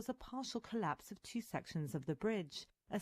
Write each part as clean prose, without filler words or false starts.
cause a partial collapse of two sections of the bridge. A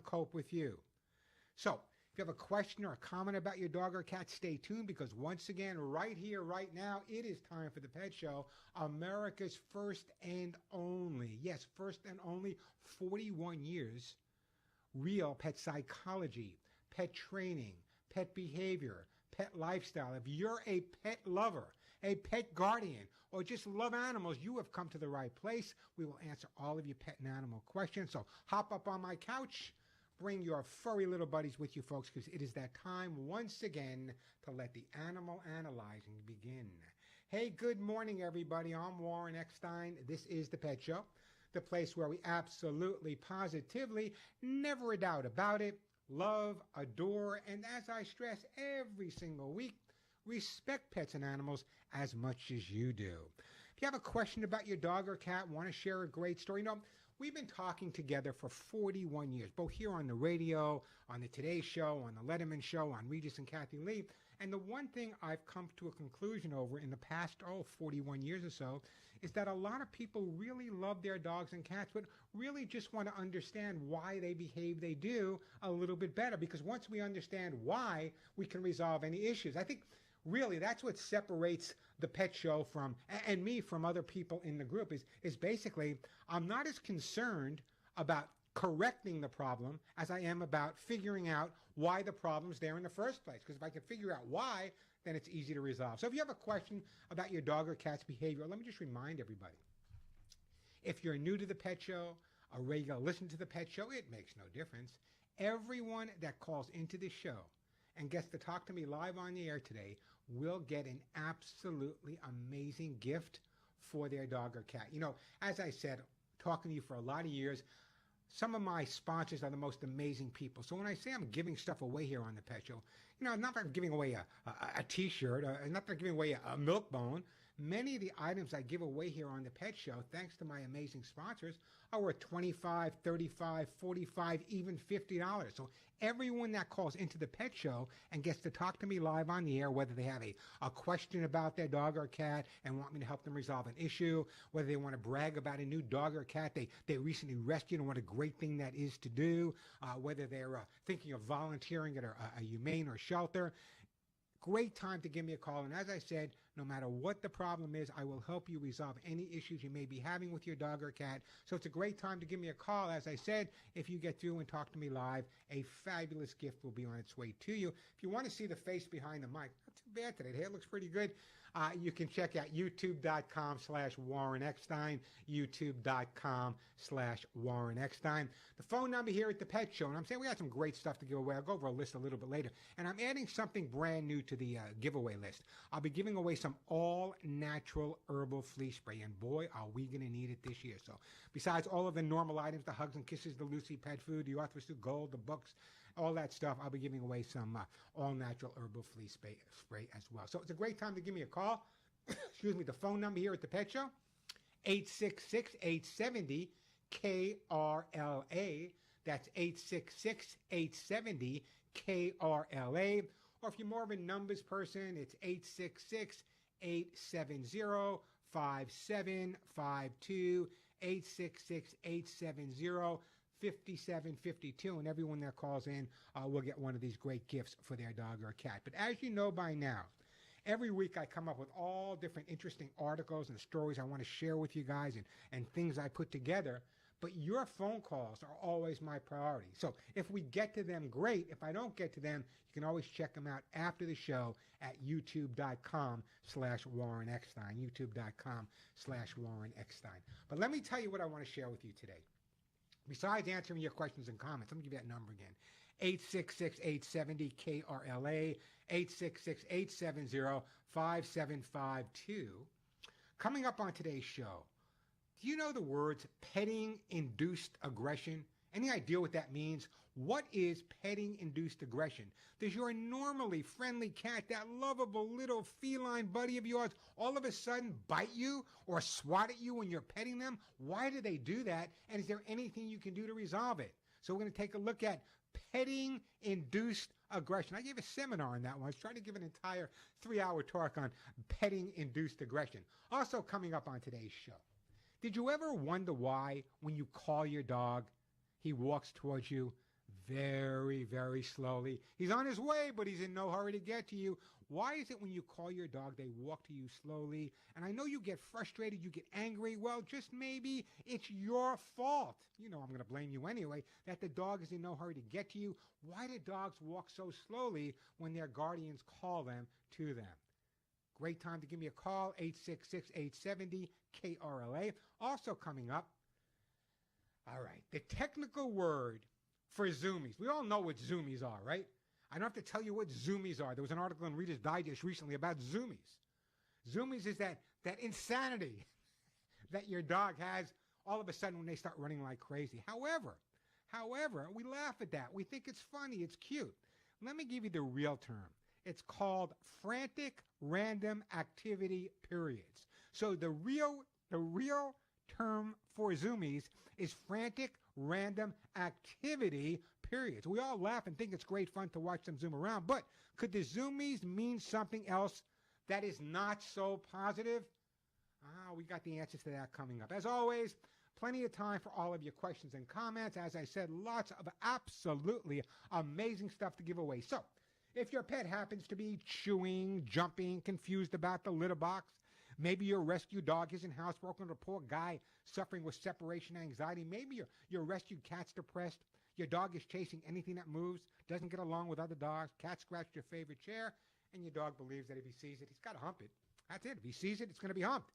cope with you. So, if you have a question or a comment about your dog or cat, stay tuned, because once again, right here, right now, it is time for the Pet Show, America's first and only, yes, first and only 41 years, real pet psychology, pet training, pet behavior, pet lifestyle. If you're a pet lover, a pet guardian, or just love animals, you have come to the right place. We will answer all of your pet and animal questions. So hop up on my couch. Bring your furry little buddies with you, folks, because it is that time once again to let the animal analyzing begin. Hey, good morning, everybody. I'm Warren Eckstein. This is the Pet Show, the place where we absolutely, positively, never a doubt about it, love, adore, and as I stress every single week, respect pets and animals as much as you do. If you have a question about your dog or cat, want to share a great story, we've been talking together for 41 years, both here on the radio, on the Today Show, on the Letterman Show, on Regis and Kathy Lee. And the one thing I've come to a conclusion over in the past, 41 years or so, is that a lot of people really love their dogs and cats, but really just want to understand why they behave they do a little bit better. Because once we understand why, we can resolve any issues. I think really that's what separates the Pet Show from, and me from other people in the group, is basically I'm not as concerned about correcting the problem as I am about figuring out why the problem's there in the first place. Because if I can figure out why, then it's easy to resolve. So if you have a question about your dog or cat's behavior, let me just remind everybody. If you're new to the Pet Show, a regular listener to the Pet Show, it makes no difference. Everyone that calls into this show and gets to talk to me live on the air today will get an absolutely amazing gift for their dog or cat. As I said talking to you for a lot of years. Some of my sponsors are the most amazing people. So when I say I'm giving stuff away here on the Pet Show, not that I'm giving away a T-shirt, not that I'm giving away a milk bone. Many of the items I give away here on the Pet Show, thanks to my amazing sponsors, are worth $25, $35, $45, even $50. So everyone that calls into the Pet Show and gets to talk to me live on the air, whether they have a question about their dog or cat and want me to help them resolve an issue, whether they want to brag about a new dog or cat they recently rescued and what a great thing that is to do, whether they're thinking of volunteering at a humane or shelter, great time to give me a call. And as I said, no matter what the problem is, I will help you resolve any issues you may be having with your dog or cat. So it's a great time to give me a call. As I said, if you get through and talk to me live, a fabulous gift will be on its way to you. If you want to see the face behind the mic, not too bad today. The hair looks pretty good. You can check out youtube.com/Warren Eckstein, youtube.com/Warren Eckstein. The phone number here at the Pet Show, and I'm saying we got some great stuff to give away. I'll go over a list a little bit later. And I'm adding something brand new to the giveaway list. I'll be giving away some all-natural herbal flea spray, and boy, are we going to need it this year. So besides all of the normal items, the Hugs and Kisses, the Lucy pet food, the Arthur Stu Gold, the books, all that stuff, I'll be giving away some all-natural herbal flea spray as well. So it's a great time to give me a call. Excuse me, the phone number here at the Pet Show, 866-870-KRLA. That's 866-870-KRLA. Or if you're more of a numbers person, it's 866-870-5752, 866-870-5752, and everyone that calls in will get one of these great gifts for their dog or cat. But as you know by now, every week I come up with all different interesting articles and stories I want to share with you guys and things I put together. But your phone calls are always my priority. So if we get to them, great. If I don't get to them, you can always check them out after the show at youtube.com/Warren Eckstein, youtube.com/Warren Eckstein. But let me tell you what I want to share with you today. Besides answering your questions and comments, let me give you that number again. 866-870-KRLA, 866-870-5752. Coming up on today's show, do you know the words petting-induced aggression? Any idea what that means? What is petting-induced aggression? Does your normally friendly cat, that lovable little feline buddy of yours, all of a sudden bite you or swat at you when you're petting them? Why do they do that? And is there anything you can do to resolve it? So we're going to take a look at petting-induced aggression. I gave a seminar on that one. I was trying to give an entire 3-hour talk on petting-induced aggression. Also coming up on today's show, did you ever wonder why when you call your dog, he walks towards you very, very slowly? He's on his way, but he's in no hurry to get to you. Why is it when you call your dog, they walk to you slowly? And I know you get frustrated, you get angry. Well, just maybe it's your fault. I'm going to blame you anyway, that the dog is in no hurry to get to you. Why do dogs walk so slowly when their guardians call them to them? Great time to give me a call, 866-870-KRLA. Also coming up, all right, the technical word for zoomies. We all know what zoomies are, right? I don't have to tell you what zoomies are. There was an article in Reader's Digest recently about zoomies. Zoomies is that insanity that your dog has all of a sudden when they start running like crazy. However, we laugh at that. We think it's funny. It's cute. Let me give you the real term. It's called frantic random activity periods. So the real term for zoomies is frantic random activity periods. We all laugh and think it's great fun to watch them zoom around, but could the zoomies mean something else that is not so positive? We got the answers to that coming up. As always, plenty of time for all of your questions and comments. As I said, lots of absolutely amazing stuff to give away. So if your pet happens to be chewing, jumping, confused about the litter box, maybe your rescue dog isn't housebroken, or a poor guy suffering with separation anxiety, maybe your rescued cat's depressed, your dog is chasing anything that moves, doesn't get along with other dogs, cat scratched your favorite chair, and your dog believes that if he sees it, he's got to hump it. That's it. If he sees it, it's going to be humped.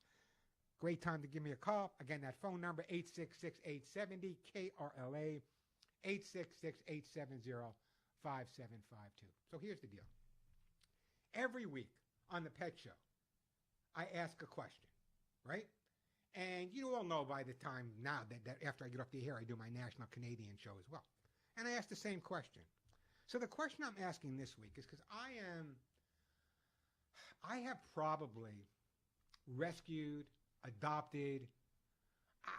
Great time to give me a call. Again, that phone number, 866-870-KRLA, 866-870-5752. So here's the deal. Every week on the Pet Show, I ask a question, right? And you all know by the time now that after I get off the air, I do my national Canadian show as well. And I ask the same question. So the question I'm asking this week is because I have probably rescued, adopted,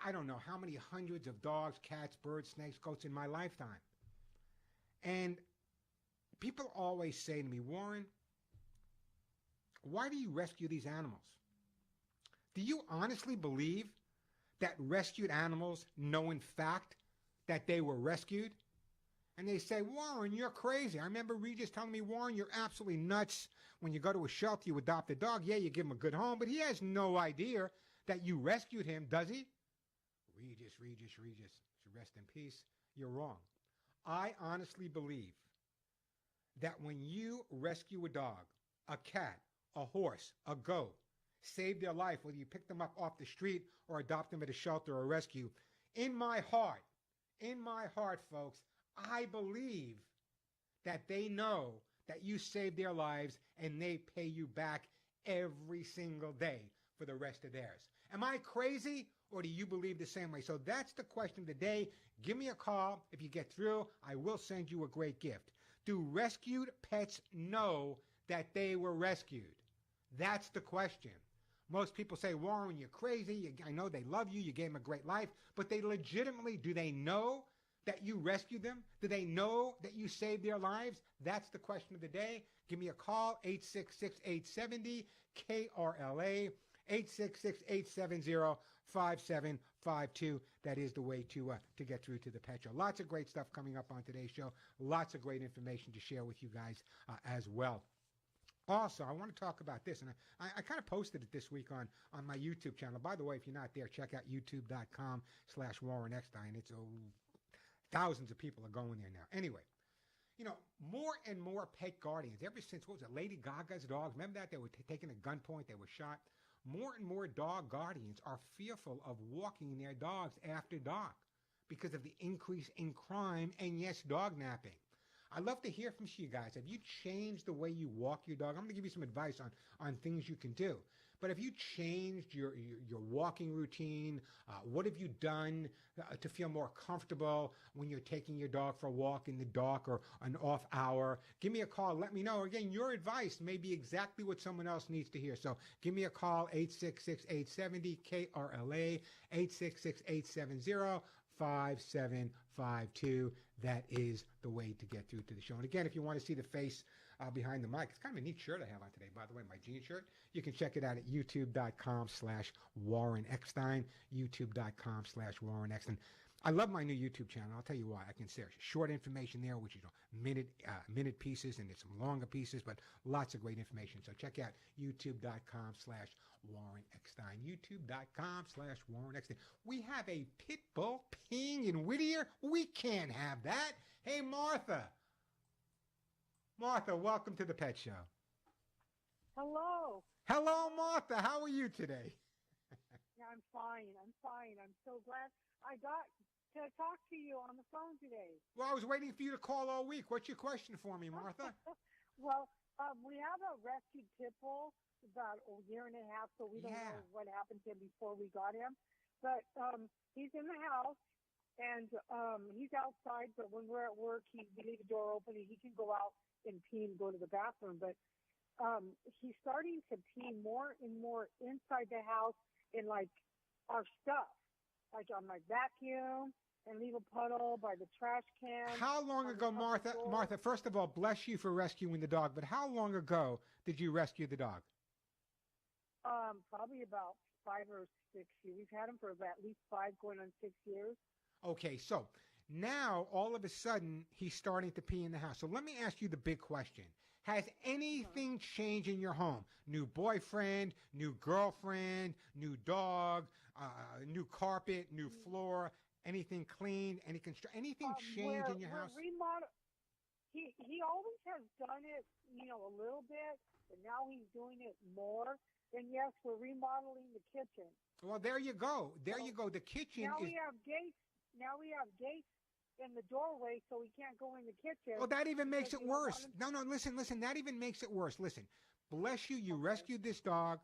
I don't know how many hundreds of dogs, cats, birds, snakes, goats in my lifetime. And people always say to me, Warren, why do you rescue these animals? Do you honestly believe that rescued animals know in fact that they were rescued? And they say, Warren, you're crazy. I remember Regis telling me, Warren, you're absolutely nuts. When you go to a shelter, you adopt a dog. Yeah, you give him a good home, but he has no idea that you rescued him, does he? Regis, should rest in peace. You're wrong. I honestly believe that when you rescue a dog, a cat, a horse, a goat, save their life, whether you pick them up off the street or adopt them at a shelter or rescue, in my heart, folks, I believe that they know that you saved their lives and they pay you back every single day for the rest of theirs. Am I crazy, or do you believe the same way? So that's the question of the day. Give me a call. If you get through, I will send you a great gift. Do rescued pets know that they were rescued? That's the question. Most people say, Warren, you're crazy. I know they love you. You gave them a great life. But they legitimately, do they know that you rescued them? Do they know that you saved their lives? That's the question of the day. Give me a call, 866-870-KRLA, 866-870-5752. That is the way to get through to the pet show. Lots of great stuff coming up on today's show. Lots of great information to share with you guys as well. Also, I want to talk about this, and I kind of posted it this week on my YouTube channel. By the way, if you're not there, check out youtube.com/Warren Eckstein. It's thousands of people are going there now. Anyway, more and more pet guardians, ever since, what was it, Lady Gaga's dogs? Remember that? They were taken at gunpoint. They were shot. More and more dog guardians are fearful of walking their dogs after dark because of the increase in crime and, yes, dog napping. I'd love to hear from you guys. Have you changed the way you walk your dog? I'm going to give you some advice on things you can do. But have you changed your walking routine? What have you done to feel more comfortable when you're taking your dog for a walk in the dark or an off hour? Give me a call. Let me know. Again, your advice may be exactly what someone else needs to hear. So give me a call, 866-870-KRLA, 866-870-5752. That is the way to get through to the show. And again, if you want to see the face behind the mic, it's kind of a neat shirt I have on today, by the way, my jean shirt. You can check it out at youtube.com/Warren Eckstein, youtube.com/Warren Eckstein. I love my new YouTube channel. I'll tell you why. I can share short information there, which is minute pieces, and there's some longer pieces, but lots of great information. So check out youtube.com/Warren Eckstein, youtube.com/Warren Eckstein. We have a pit bull peeing in Whittier. We can't have that. Hey, Martha. Martha, welcome to the Pet Show. Hello. Hello, Martha. How are you today? Yeah, I'm fine. I'm so glad I got to talk to you on the phone today. Well, I was waiting for you to call all week. What's your question for me, Martha? Well, we have a rescued pit bull about a year and a half, so we don't know what happened to him before we got him. But he's in the house, and he's outside, but when we're at work, we leave the door open, and he can go out and pee and go to the bathroom. But he's starting to pee more and more inside the house in, like, our stuff, like on my vacuum, and leave a puddle by the trash can. How long ago, Martha? Martha, first of all, bless you for rescuing the dog, but how long ago did you rescue the dog? Probably about 5 or 6 years. We've had him for about at least 5, going on 6 years. Okay, so now all of a sudden he's starting to pee in the house. So let me ask you the big question. Has anything changed in your home? New boyfriend, new girlfriend, new dog, new carpet, new floor, anything cleaned, anything changed in your house? He always has done it, a little bit, but now he's doing it more. And yes, we're remodeling the kitchen. Well, there you go. The kitchen now we have gates. Now we have gates in the doorway, so we can't go in the kitchen. Well, that even makes it worse. No, listen. That even makes it worse. Listen, bless you. You rescued this dog.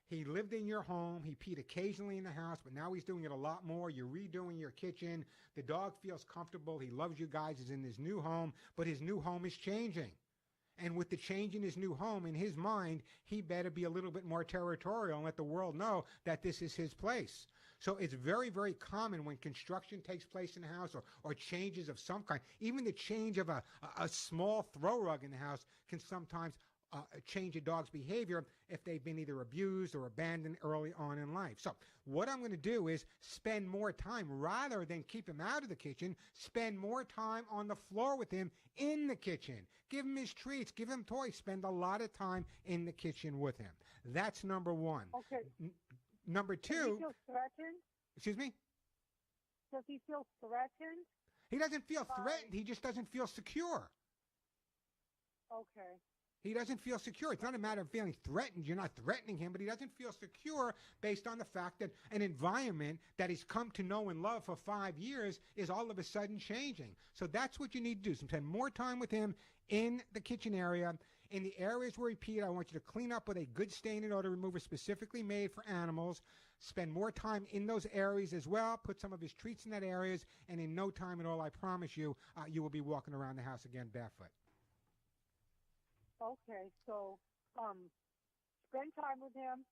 He lived in your home. He peed occasionally in the house, but now he's doing it a lot more. You're redoing your kitchen. The dog feels comfortable. He loves you guys. He's in his new home, but his new home is changing. And with the change in his new home, in his mind, he better be a little bit more territorial and let the world know that this is his place. So it's very, very common when construction takes place in the house or changes of some kind. Even the change of a small throw rug in the house can sometimes change a dog's behavior if they've been either abused or abandoned early on in life. So what I'm going to do is spend more time, rather than keep him out of the kitchen, spend more time on the floor with him in the kitchen. Give him his treats, give him toys, spend a lot of time in the kitchen with him. That's number one. Okay. Number two. Does he feel threatened? Excuse me? Does he feel threatened? He doesn't feel threatened. He just doesn't feel secure. Okay. He doesn't feel secure. It's not a matter of feeling threatened. You're not threatening him, but he doesn't feel secure based on the fact that an environment that he's come to know and love for 5 years is all of a sudden changing. So that's what you need to do. Spend more time with him in the kitchen area. In the areas where he peed, I want you to clean up with a good stain and odor remover specifically made for animals. Spend more time in those areas as well. Put some of his treats in that areas, and in no time at all, I promise you, you will be walking around the house again barefoot. Okay, so spend time with him.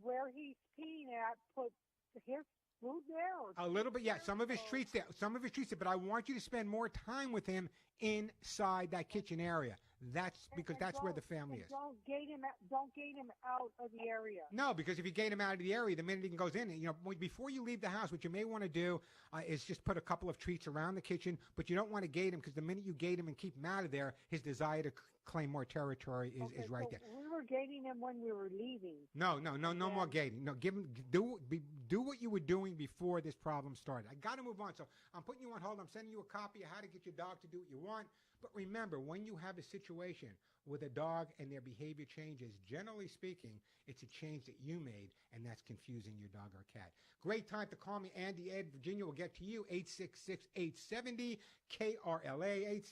Where he's peeing at, put his food there? Or a little bit, yeah. Some of his treats there. Some of his treats there. But I want you to spend more time with him inside that kitchen area. That's because that's where the family is. Don't gate him out of the area. No, because if you gate him out of the area, the minute he goes in, before you leave the house, what you may want to do is just put a couple of treats around the kitchen, but you don't want to gate him because the minute you gate him and keep him out of there, his desire to claim more territory is right there. We were gating him when we were leaving. No more gating. No, do what you were doing before this problem started. I got to move on, so I'm putting you on hold. I'm sending you a copy of how to get your dog to do what you want. But remember, when you have a situation with a dog and their behavior changes, generally speaking, it's a change that you made, and that's confusing your dog or cat. Great time to call me, Andy Ed. Virginia will get to you, 866-870-KRLA,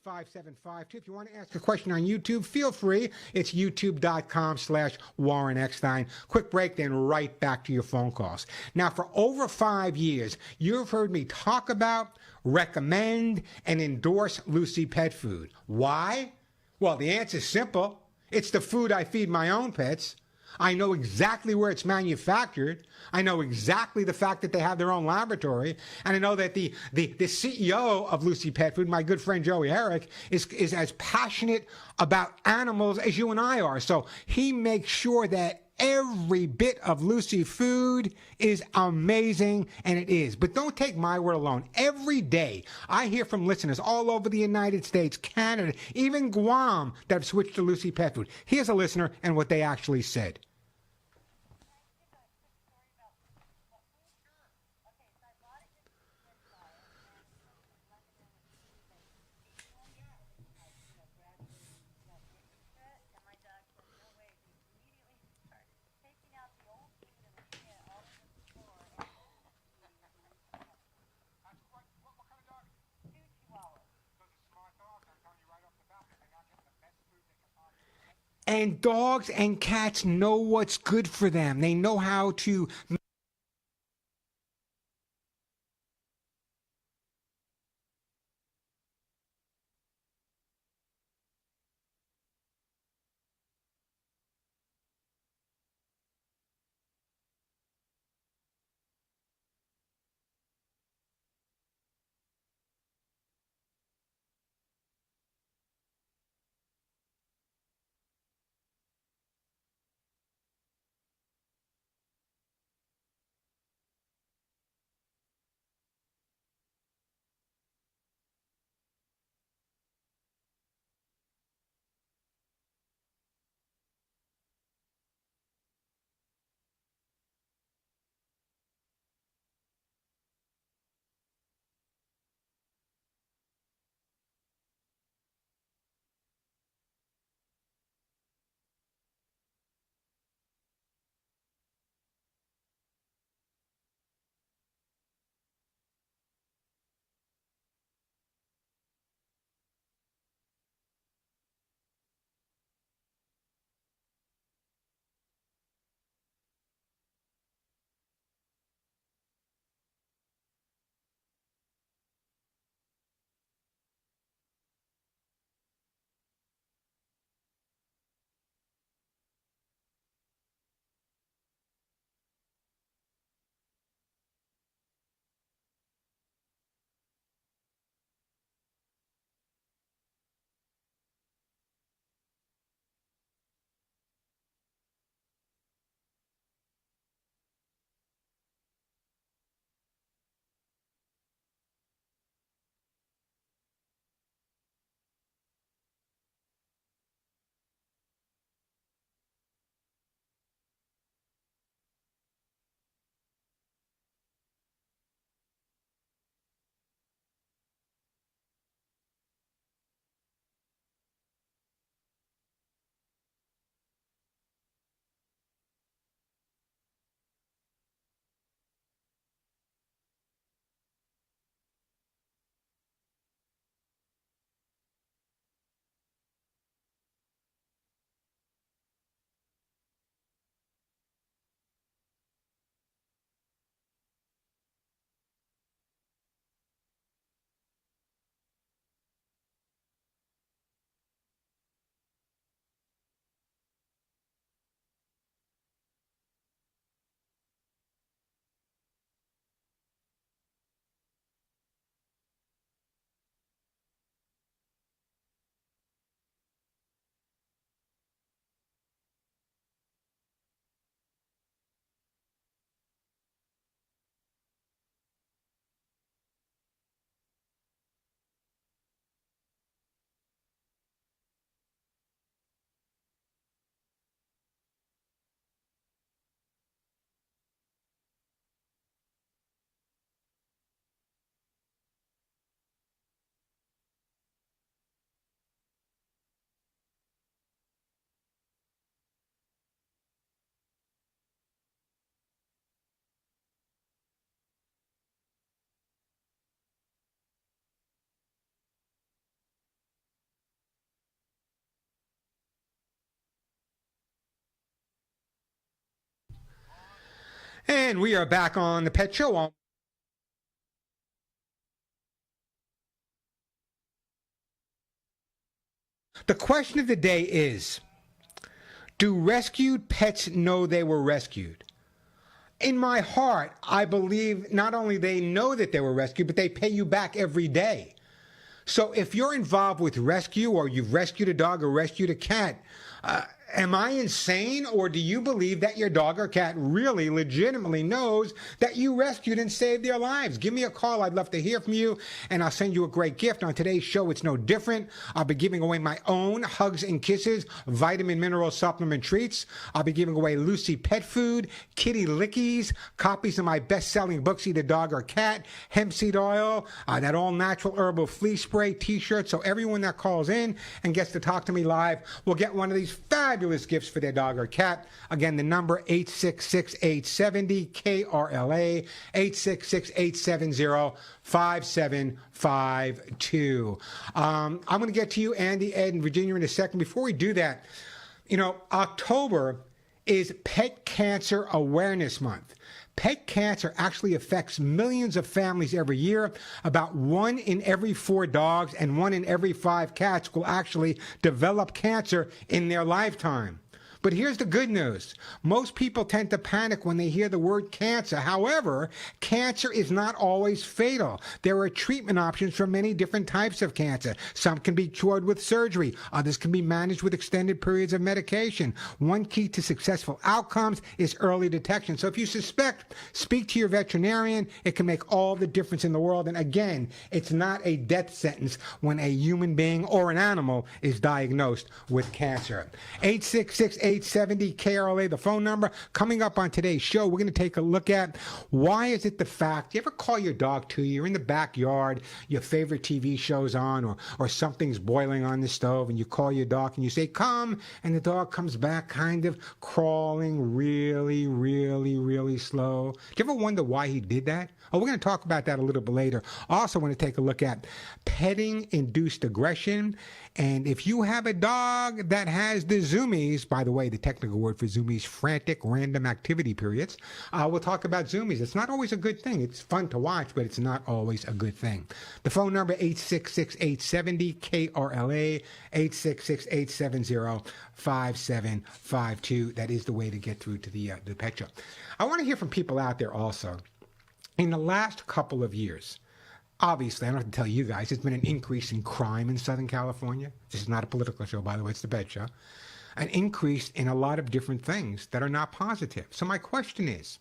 866-870-5752. If you want to ask a question on YouTube, feel free. It's youtube.com/Warren Eckstein. Quick break, then right back to your phone calls. Now, for over 5 years, you've heard me talk about, recommend, and endorse Lucy Pet Food. Why? Well, the answer is simple. It's the food I feed my own pets. I know exactly where it's manufactured. I know exactly the fact that they have their own laboratory. And I know that the CEO of Lucy Pet Food, my good friend Joey Herrick, is as passionate about animals as you and I are. So he makes sure that every bit of Lucy food is amazing, and it is. But don't take my word alone. Every day, I hear from listeners all over the United States, Canada, even Guam, that have switched to Lucy Pet Food. Here's a listener and what they actually said. And dogs and cats know what's good for them. They know how to And we are back on the Pet Show. The question of the day is, do rescued pets know they were rescued? In my heart, I believe not only they know that they were rescued, but they pay you back every day. So if you're involved with rescue, or you've rescued a dog or rescued a cat, am I insane, or do you believe that your dog or cat really legitimately knows that you rescued and saved their lives? Give me a call. I'd love to hear from you, and I'll send you a great gift. On today's show, it's no different. I'll be giving away my own Hugs and Kisses vitamin mineral supplement treats. I'll be giving away Lucy pet food, kitty lickies, copies of my best-selling books, Either Dog or Cat, hemp seed oil, that all-natural herbal flea spray, T-shirt. So everyone that calls in and gets to talk to me live will get one of these fabulous gifts for their dog or cat. Again, the number 866-870-KRLA, 866-870-5752. I'm going to get to you, Andy, Ed, and Virginia in a second. Before we do that, October is Pet Cancer Awareness Month. Pet cancer actually affects millions of families every year. About 1 in every 4 dogs and 1 in every 5 cats will actually develop cancer in their lifetime. But here's the good news. Most people tend to panic when they hear the word cancer. However, cancer is not always fatal. There are treatment options for many different types of cancer. Some can be cured with surgery. Others can be managed with extended periods of medication. One key to successful outcomes is early detection. So if you suspect, speak to your veterinarian. It can make all the difference in the world. And again, it's not a death sentence when a human being or an animal is diagnosed with cancer. 866-870-KRLA, the phone number. Coming up on today's show, we're going to take a look at why is it the fact. You ever call your dog to you? You're in the backyard, your favorite TV show's on, or something's boiling on the stove, and you call your dog and you say, come, and the dog comes back kind of crawling really, really, really slow. Do you ever wonder why he did that? Oh, we're going to talk about that a little bit later. Also want to take a look at petting-induced aggression. And if you have a dog that has the zoomies, by the way, the technical word for zoomies, frantic random activity periods, we'll talk about zoomies. It's not always a good thing. It's fun to watch, but it's not always a good thing. The phone number, 866-870-KRLA, 866-870-5752. That is the way to get through to the pet show. I want to hear from people out there also. In the last couple of years, obviously, I don't have to tell you guys, there's been an increase in crime in Southern California. This is not a political show, by the way, it's the pet show. An increase in a lot of different things that are not positive. So my question is,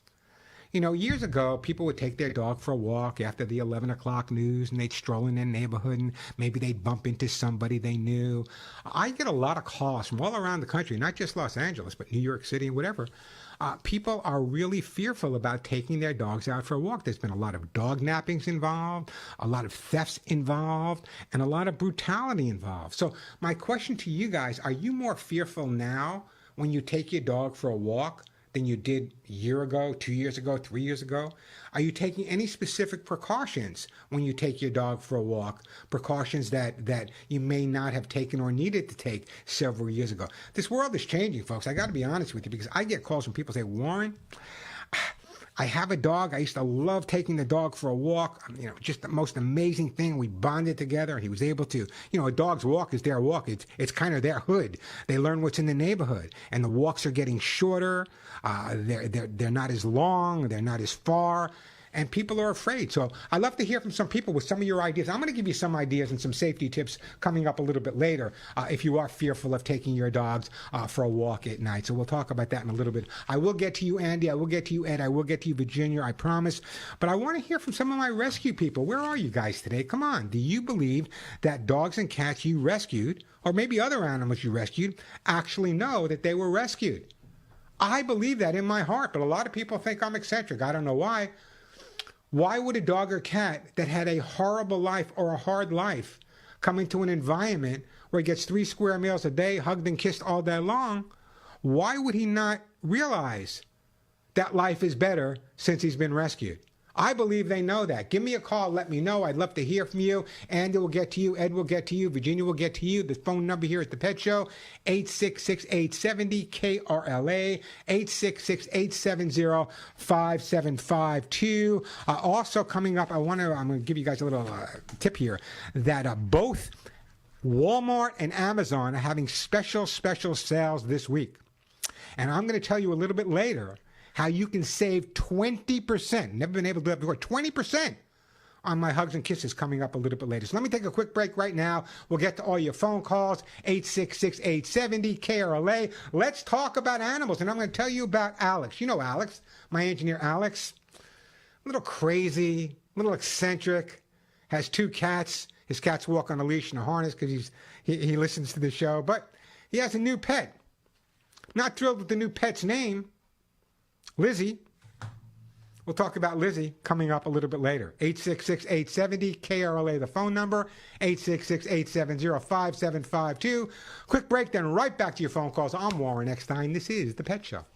years ago, people would take their dog for a walk after the 11 o'clock news, and they'd stroll in their neighborhood, and maybe they'd bump into somebody they knew. I get a lot of calls from all around the country, not just Los Angeles, but New York City and whatever. People are really fearful about taking their dogs out for a walk. There's been a lot of dog nappings involved, a lot of thefts involved, and a lot of brutality involved. So my question to you guys, are you more fearful now when you take your dog for a walk than you did a year ago, 2 years ago, 3 years ago? Are you taking any specific precautions when you take your dog for a walk? Precautions that you may not have taken or needed to take several years ago. This world is changing, folks. I got to be honest with you, because I get calls from people say, Warren, I have a dog. I used to love taking the dog for a walk. Just the most amazing thing. We bonded together, and he was able to, a dog's walk is their walk. It's kind of their hood. They learn what's in the neighborhood, and the walks are getting shorter. They're not as long. They're not as far. And people are afraid. So I'd love to hear from some people with some of your ideas. I'm going to give you some ideas and some safety tips coming up a little bit later if you are fearful of taking your dogs for a walk at night. So we'll talk about that in a little bit. I will get to you, Andy. I will get to you, Ed. I will get to you, Virginia. I promise. But I want to hear from some of my rescue people. Where are you guys today? Come on. Do you believe that dogs and cats you rescued, or maybe other animals you rescued, actually know that they were rescued? I believe that in my heart, but a lot of people think I'm eccentric. I don't know why. Why would a dog or cat that had a horrible life or a hard life come into an environment where he gets 3 square meals a day, hugged and kissed all day long? Why would he not realize that life is better since he's been rescued? I believe they know that. Give me a call. Let me know. I'd love to hear from you. Andy will get to you. Ed will get to you. Virginia will get to you. The phone number here at the Pet Show, 866-870-KRLA, 866-870-5752. Also coming up, I'm going to give you guys a little tip here that both Walmart and Amazon are having special sales this week. And I'm going to tell you a little bit later how you can save 20%. Never been able to do that before. 20% on my Hugs and Kisses coming up a little bit later. So let me take a quick break right now. We'll get to all your phone calls, 866-870-KRLA. Let's talk about animals. And I'm going to tell you about Alex. You know Alex, my engineer Alex. A little crazy, a little eccentric, has 2 cats. His cats walk on a leash and a harness because he listens to the show. But he has a new pet. Not thrilled with the new pet's name, Lizzie. We'll talk about Lizzie coming up a little bit later. 866-870-KRLA, the phone number, 866-870-5752. Quick break, then right back to your phone calls. I'm Warren Eckstein. This is The Pet Show.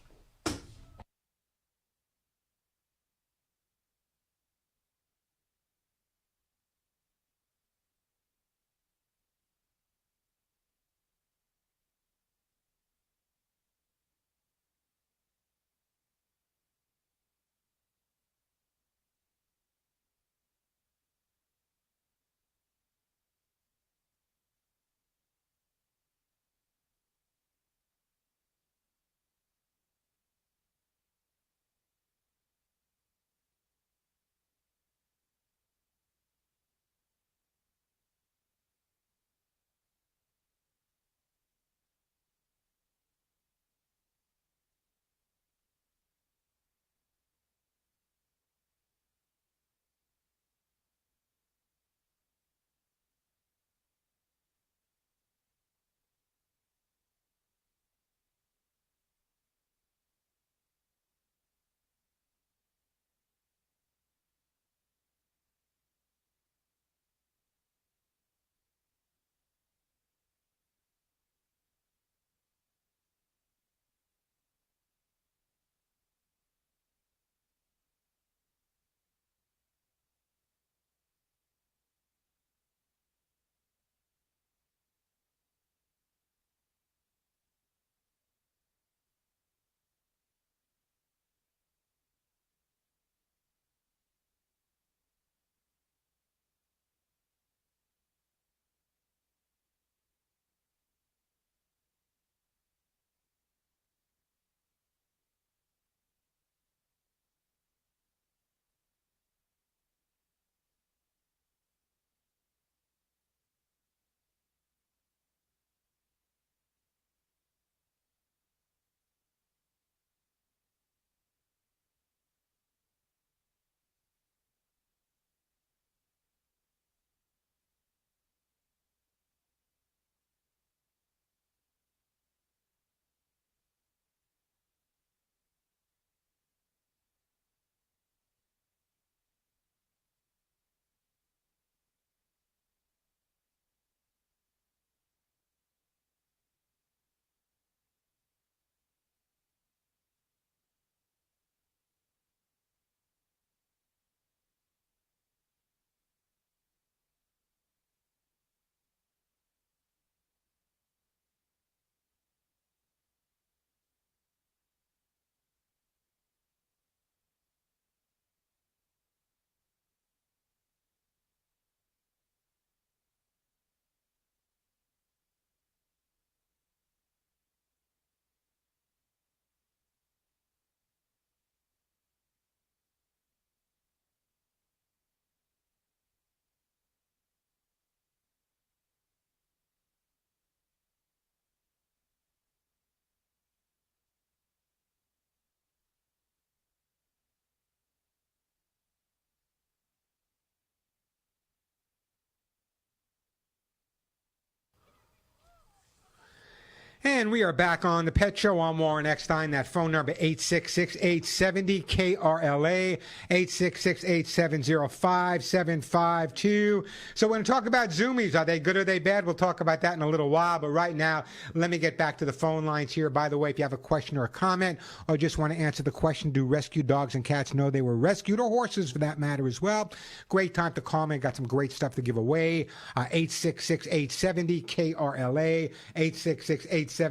And we are back on the Pet Show. I'm Warren Eckstein. That phone number, 866-870-KRLA, 866-870-5752. So we're going to talk about Zoomies. Are they good or are they bad? We'll talk about that in a little while. But right now, let me get back to the phone lines here. By the way, if you have a question or a comment or just want to answer the question, do rescue dogs and cats know they were rescued, or horses for that matter as well? Great time to call me. Got some great stuff to give away. 866-870-KRLA, 866-870-5752.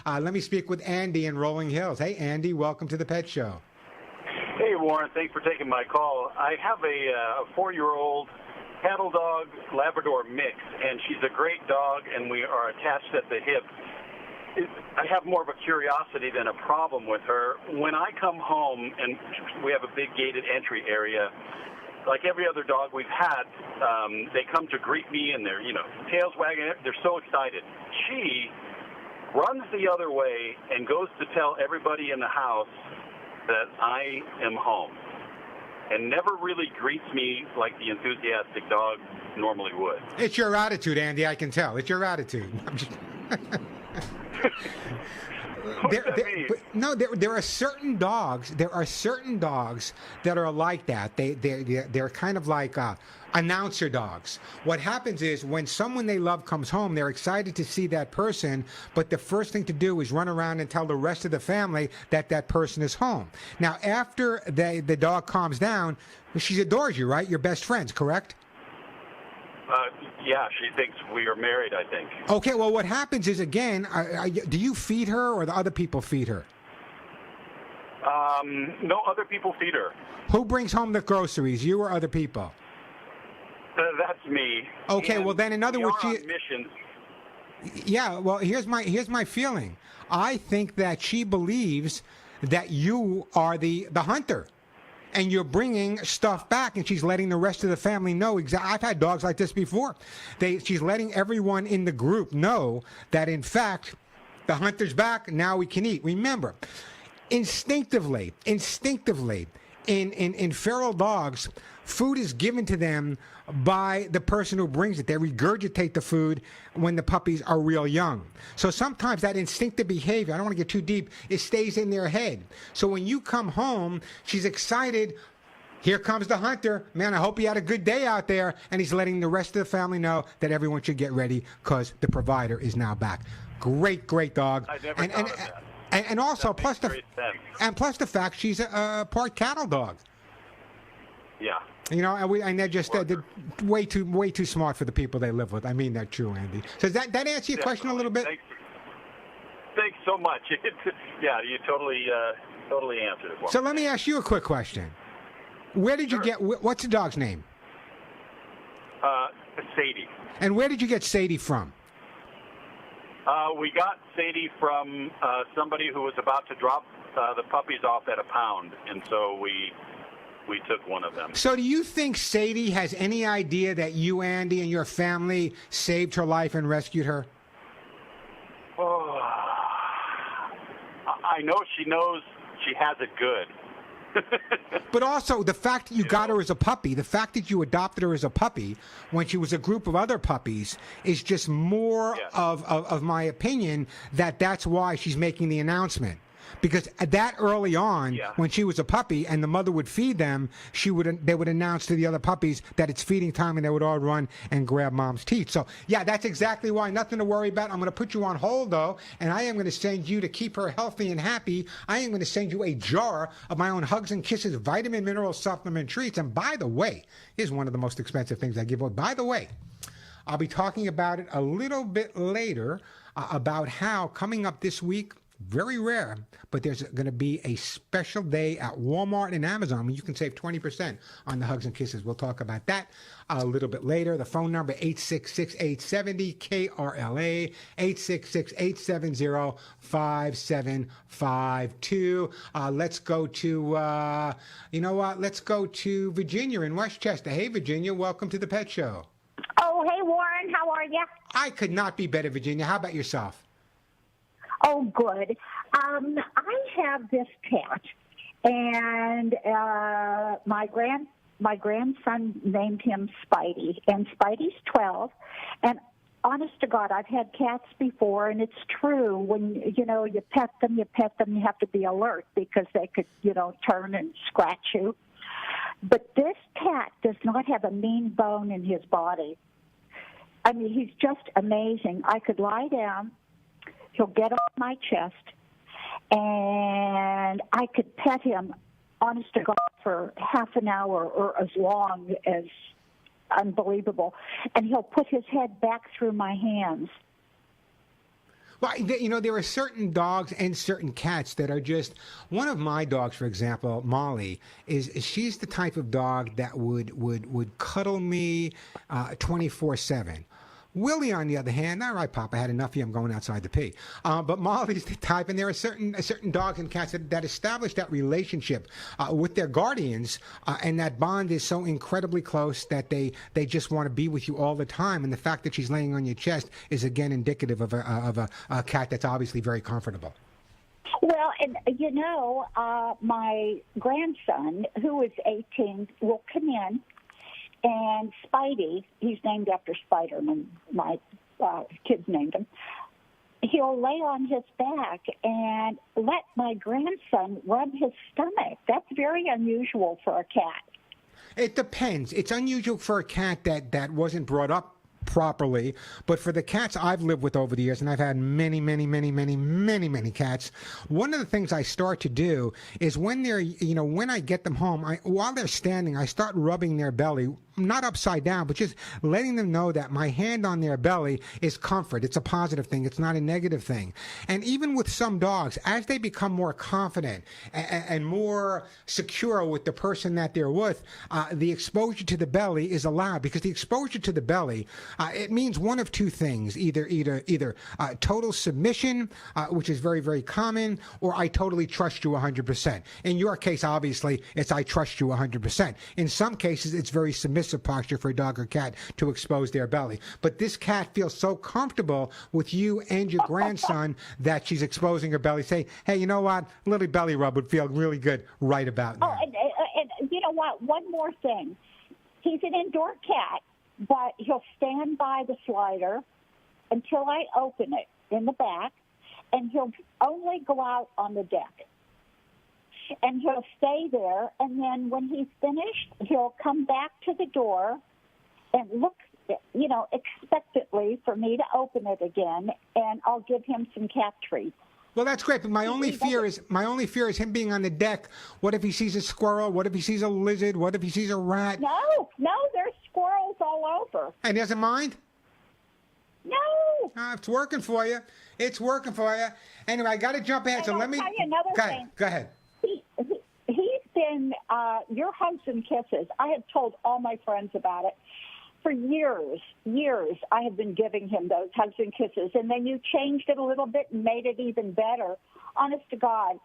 Let me speak with Andy in Rolling Hills. Hey, Andy, welcome to the Pet Show. Hey, Warren, thanks for taking my call. I have a 4-year-old cattle dog Labrador mix, and she's a great dog, and we are attached at the hip. I have more of a curiosity than a problem with her. When I come home, and we have a big gated entry area, like every other dog we've had, they come to greet me and they're, tails wagging. They're so excited. She runs the other way and goes to tell everybody in the house that I am home, and never really greets me like the enthusiastic dog normally would. It's your attitude, Andy. I can tell. It's your attitude. There are certain dogs. There are certain dogs that are like that. They're kind of like announcer dogs. What happens is when someone they love comes home, they're excited to see that person, but the first thing to do is run around and tell the rest of the family that that person is home. Now, after the dog calms down, she adores you, right? You're best friends, correct? Yeah, she thinks we are married, I think. Okay, well, what happens is, again, do you feed her or the other people feed her? No, other people feed her. Who brings home the groceries, you or other people? That's me. Okay, well, then in other words, on missions. Yeah, well, here's my feeling. I think that she believes that you are the hunter. And you're bringing stuff back, and she's letting the rest of the family know. I've had dogs like this before. She's letting everyone in the group know that, in fact, the hunter's back. Now we can eat. Remember, instinctively, in feral dogs, food is given to them by the person who brings it. They regurgitate the food when the puppies are real young. So sometimes that instinctive behavior, I don't want to get too deep, it stays in their head. So when you come home, she's excited. Here comes the hunter. Man, I hope he had a good day out there. And he's letting the rest of the family know that everyone should get ready because the provider is now back. Great dog. I never thought of that. And also, plus the fact she's a part cattle dog. Yeah. And they're just they're way too smart for the people they live with. I mean that true, Andy. So does that answer your question a little bit? Thanks so much. Yeah, you totally answered it. So let me ask you a quick question. Where did you get? What's the dog's name? Sadie. And where did you get Sadie from? We got Sadie from somebody who was about to drop the puppies off at a pound, and so we took one of them. So do you think Sadie has any idea that you, Andy, and your family saved her life and rescued her? Oh, I know she knows she has it good. But also the fact that you got her as a puppy, the fact that you adopted her as a puppy when she was a group of other puppies is just more of my opinion that's why she's making the announcement. Because that early on, when she was a puppy and the mother would feed them, they would announce to the other puppies that it's feeding time, and they would all run and grab mom's teeth. So, yeah, that's exactly why. Nothing to worry about. I'm going to put you on hold, though, and I am going to send you, to keep her healthy and happy, I am going to send you a jar of my own Hugs and Kisses vitamin mineral supplement treats. And by the way, here's one of the most expensive things I give away. By the way, I'll be talking about it a little bit later, about how coming up this week, very rare, but there's going to be a special day at Walmart and Amazon where you can save 20% on the Hugs and Kisses. We'll talk about that a little bit later. The phone number, 866-870-KRLA, 866-870-5752. Let's go to, let's go to Virginia in Westchester. Hey, Virginia, welcome to the Pet Show. Oh, hey, Warren, how are you? I could not be better, Virginia. How about yourself? Oh, good. I have this cat, and my grandson named him Spidey, and Spidey's 12, and honest to God, I've had cats before, and it's true. When, you pet them, you have to be alert because they could, turn and scratch you. But this cat does not have a mean bone in his body. I mean, he's just amazing. I could lie down, he'll get on my chest, and I could pet him, honest to God, for half an hour or as long as unbelievable. And he'll put his head back through my hands. Well, there are certain dogs and certain cats that are just, one of my dogs, for example, Molly, she's the type of dog that would cuddle me 24/7. Willie, on the other hand, all right, Pop, I had enough of you. I'm going outside to pee. But Molly's the type, and there are certain dogs and cats that establish that relationship with their guardians, and that bond is so incredibly close that they just want to be with you all the time. And the fact that she's laying on your chest is, again, indicative of a cat that's obviously very comfortable. Well, and my grandson, who is 18, will come in. And Spidey, he's named after Spider-Man, my kids named him, he'll lay on his back and let my grandson rub his stomach. That's very unusual for a cat. It depends. It's unusual for a cat that wasn't brought up properly, but for the cats I've lived with over the years, and I've had many cats, one of the things I start to do is when they're, when I get them home, while they're standing, I start rubbing their belly, not upside down, but just letting them know that my hand on their belly is comfort. It's a positive thing. It's not a negative thing. And even with some dogs, as they become more confident and more secure with the person that they're with, the exposure to the belly is allowed, because the exposure to the belly, it means one of two things: either total submission, which is very, very common, or I totally trust you 100%. In your case, obviously, it's I trust you 100%. In some cases, it's very submissive posture for a dog or cat to expose their belly. But this cat feels so comfortable with you and your grandson that she's exposing her belly. Say, hey, you know what? A little belly rub would feel really good right about now. Oh, and you know what? One more thing. He's an indoor cat, but he'll stand by the slider until I open it in the back, and he'll only go out on the deck. And he'll stay there, and then when he's finished, he'll come back to the door and look, expectantly for me to open it again, and I'll give him some cat treats. Well, that's great, but my only fear is him being on the deck. What if he sees a squirrel? What if he sees a lizard? What if he sees a rat? No, there's squirrels all over. And he doesn't mind? No. It's working for you. It's working for you. Anyway, I got to jump ahead, so let me... Tell you another thing. Go ahead. He's been your hugs and kisses. I have told all my friends about it. For years, I have been giving him those hugs and kisses, and then you changed it a little bit and made it even better. Honest to God,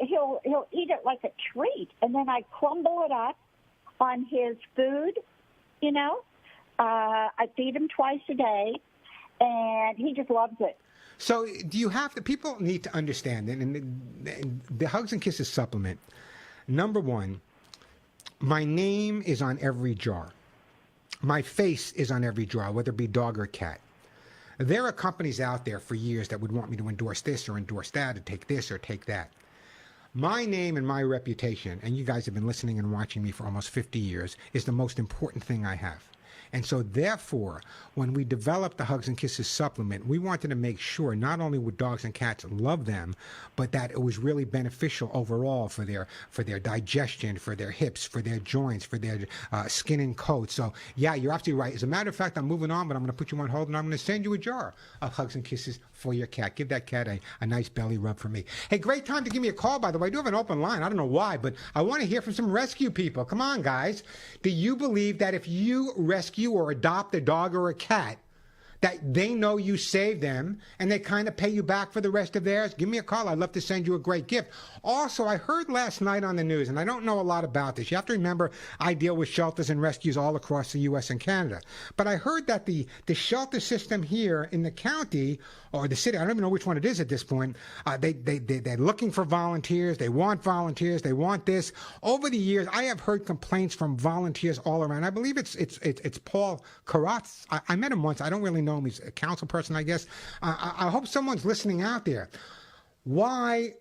he'll eat it like a treat, and then I crumble it up on his food, I feed him twice a day, and he just loves it. So do you have to, people need to understand, and the Hugs and Kisses supplement, number one, my name is on every jar. My face is on every jar, whether it be dog or cat. There are companies out there for years that would want me to endorse this or endorse that, or take this or take that. My name and my reputation, and you guys have been listening and watching me for almost 50 years, is the most important thing I have. And so, therefore, when we developed the Hugs and Kisses supplement, we wanted to make sure not only would dogs and cats love them, but that it was really beneficial overall for their digestion, for their hips, for their joints, for their skin and coat. So, yeah, you're absolutely right. As a matter of fact, I'm moving on, but I'm going to put you on hold, and I'm going to send you a jar of Hugs and Kisses for your cat. Give that cat a nice belly rub for me. Hey, great time to give me a call, by the way. I do have an open line. I don't know why, but I want to hear from some rescue people. Come on, guys. Do you believe that if you rescue or adopt a dog or a cat, that they know you saved them and they kind of pay you back for the rest of theirs? Give me a call. I'd love to send you a great gift. Also, I heard last night on the news, and I don't know a lot about this. You have to remember, I deal with shelters and rescues all across the U.S. and Canada. But I heard that the shelter system here in the county or the city, I don't even know which one it is at this point, they're looking for volunteers. They want volunteers. They want this. Over the years, I have heard complaints from volunteers all around. I believe it's Paul Karatz. I met him once. I don't really know know him. He's a council person, I guess. I hope someone's listening out there. Why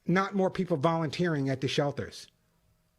not more people volunteering at the shelters?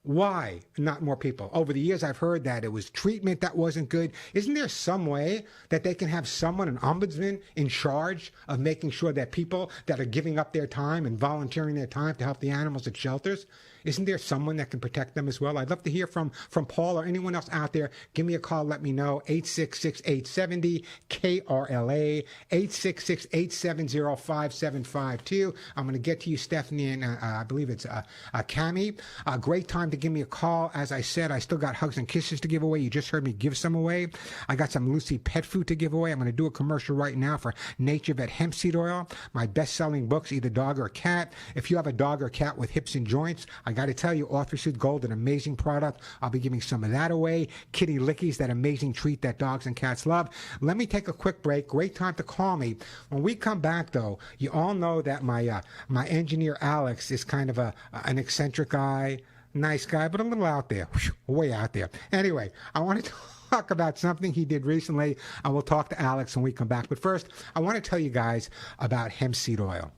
Why not more people? Over the years, I've heard that it was treatment that wasn't good. Isn't there some way that they can have someone, an ombudsman, in charge of making sure that people that are giving up their time and volunteering their time to help the animals at shelters, isn't there someone that can protect them as well? I'd love to hear from Paul or anyone else out there. Give me a call. Let me know. 866-870-KRLA, 866-870-5752. I'm going to get to you, Stephanie, and I believe it's Cammie. Great time to give me a call. As I said, I still got hugs and kisses to give away. You just heard me give some away. I got some Lucy pet food to give away. I'm going to do a commercial right now for Nature Vet hemp seed oil, my best-selling books, either dog or cat. If you have a dog or cat with hips and joints, I got to tell you, Orthocid Gold, an amazing product. I'll be giving some of that away. Kitty Lickies, that amazing treat that dogs and cats love. Let me take a quick break. Great time to call me. When we come back, though, you all know that my engineer, Alex, is kind of an eccentric guy, nice guy, but a little out there, way out there. Anyway, I want to talk about something he did recently. I will talk to Alex when we come back. But first, I want to tell you guys about hemp seed oil.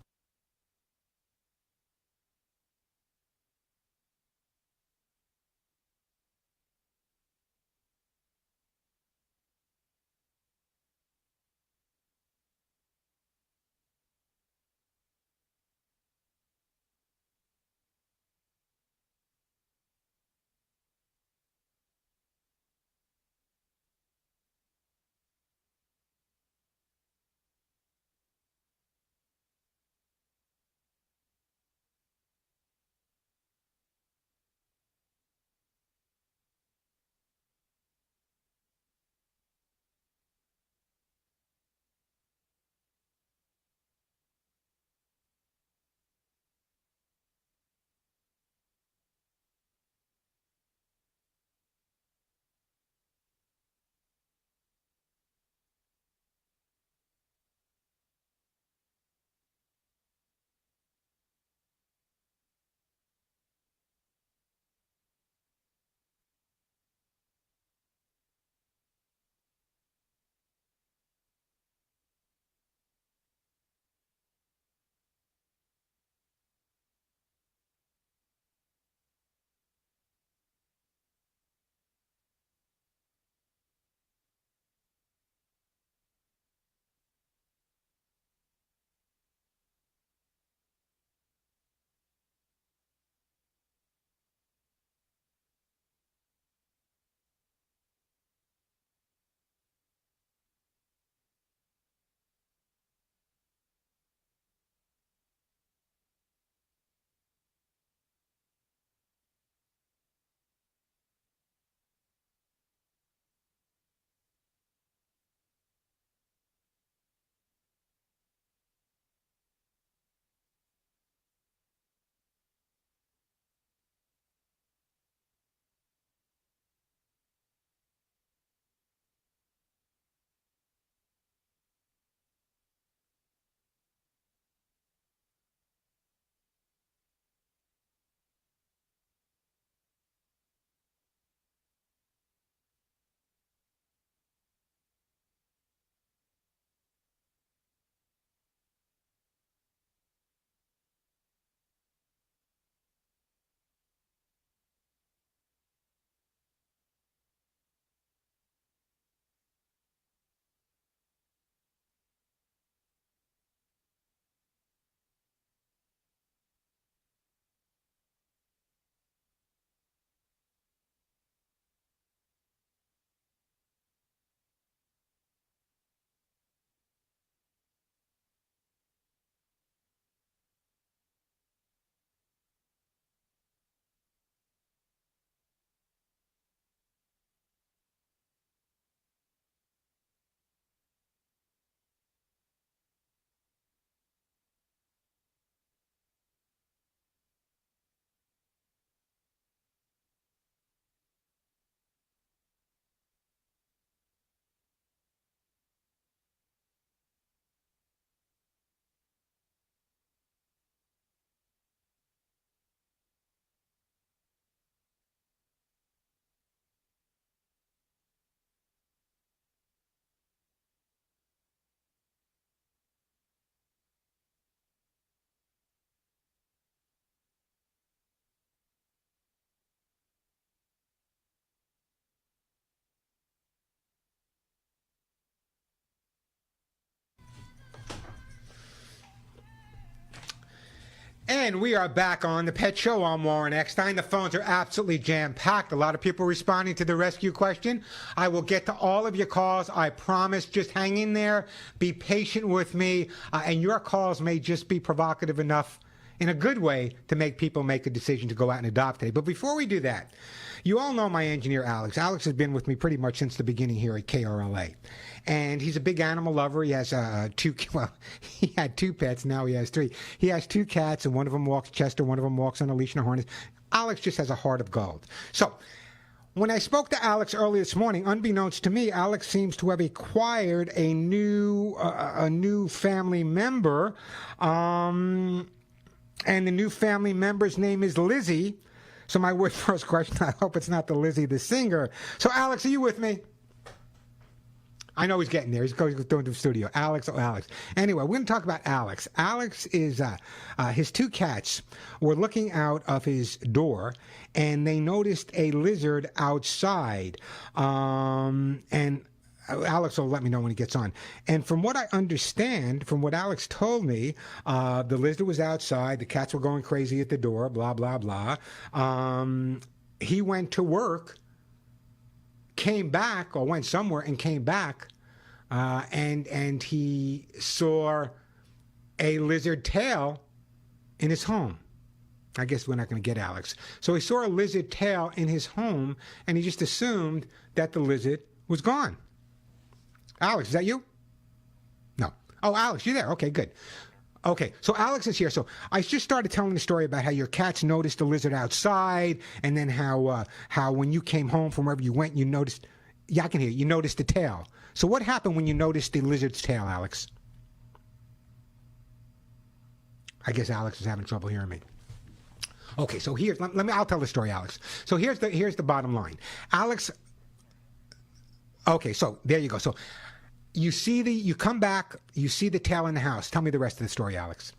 And we are back on the Pet Show. I'm Warren Eckstein. The phones are absolutely jam-packed. A lot of people responding to the rescue question. I will get to all of your calls. I promise. Just hang in there. Be patient with me. And your calls may just be provocative enough in a good way to make people make a decision to go out and adopt today. But before we do that, you all know my engineer, Alex. Alex has been with me pretty much since the beginning here at KRLA. And he's a big animal lover. He has he had 2 pets. Now he has 3. He has 2 cats, and one of them walks Chester. One of them walks on a leash and a harness. Alex just has a heart of gold. So when I spoke to Alex early this morning, unbeknownst to me, Alex seems to have acquired a new family member. And the new family member's name is Lizzie. So my first question, I hope it's not the Lizzie the singer. So Alex, are you with me? I know he's getting there. He's going to the studio. Alex. Anyway, we're going to talk about Alex. Alex is, his 2 cats were looking out of his door, and they noticed a lizard outside. And Alex will let me know when he gets on. And from what I understand, from what Alex told me, the lizard was outside. The cats were going crazy at the door, blah, blah, blah. He went to work, came back, or went somewhere and came back, and he saw a lizard tail in his home. I guess we're not going to get Alex. So he saw a lizard tail in his home, and he just assumed that the lizard was gone. Alex, is that you? No. Oh, Alex, you there? Okay, good. Okay, so Alex is here. So I just started telling the story about how your cats noticed the lizard outside, and then how when you came home from wherever you went, you noticed. Yeah, I can hear you. You noticed the tail. So what happened when you noticed the lizard's tail, Alex? I guess Alex is having trouble hearing me. Okay, so here's I'll tell the story, Alex. So here's the bottom line, Alex. Okay, so there you go. So you come back, you see the tail in the house. Tell me the rest of the story, Alex.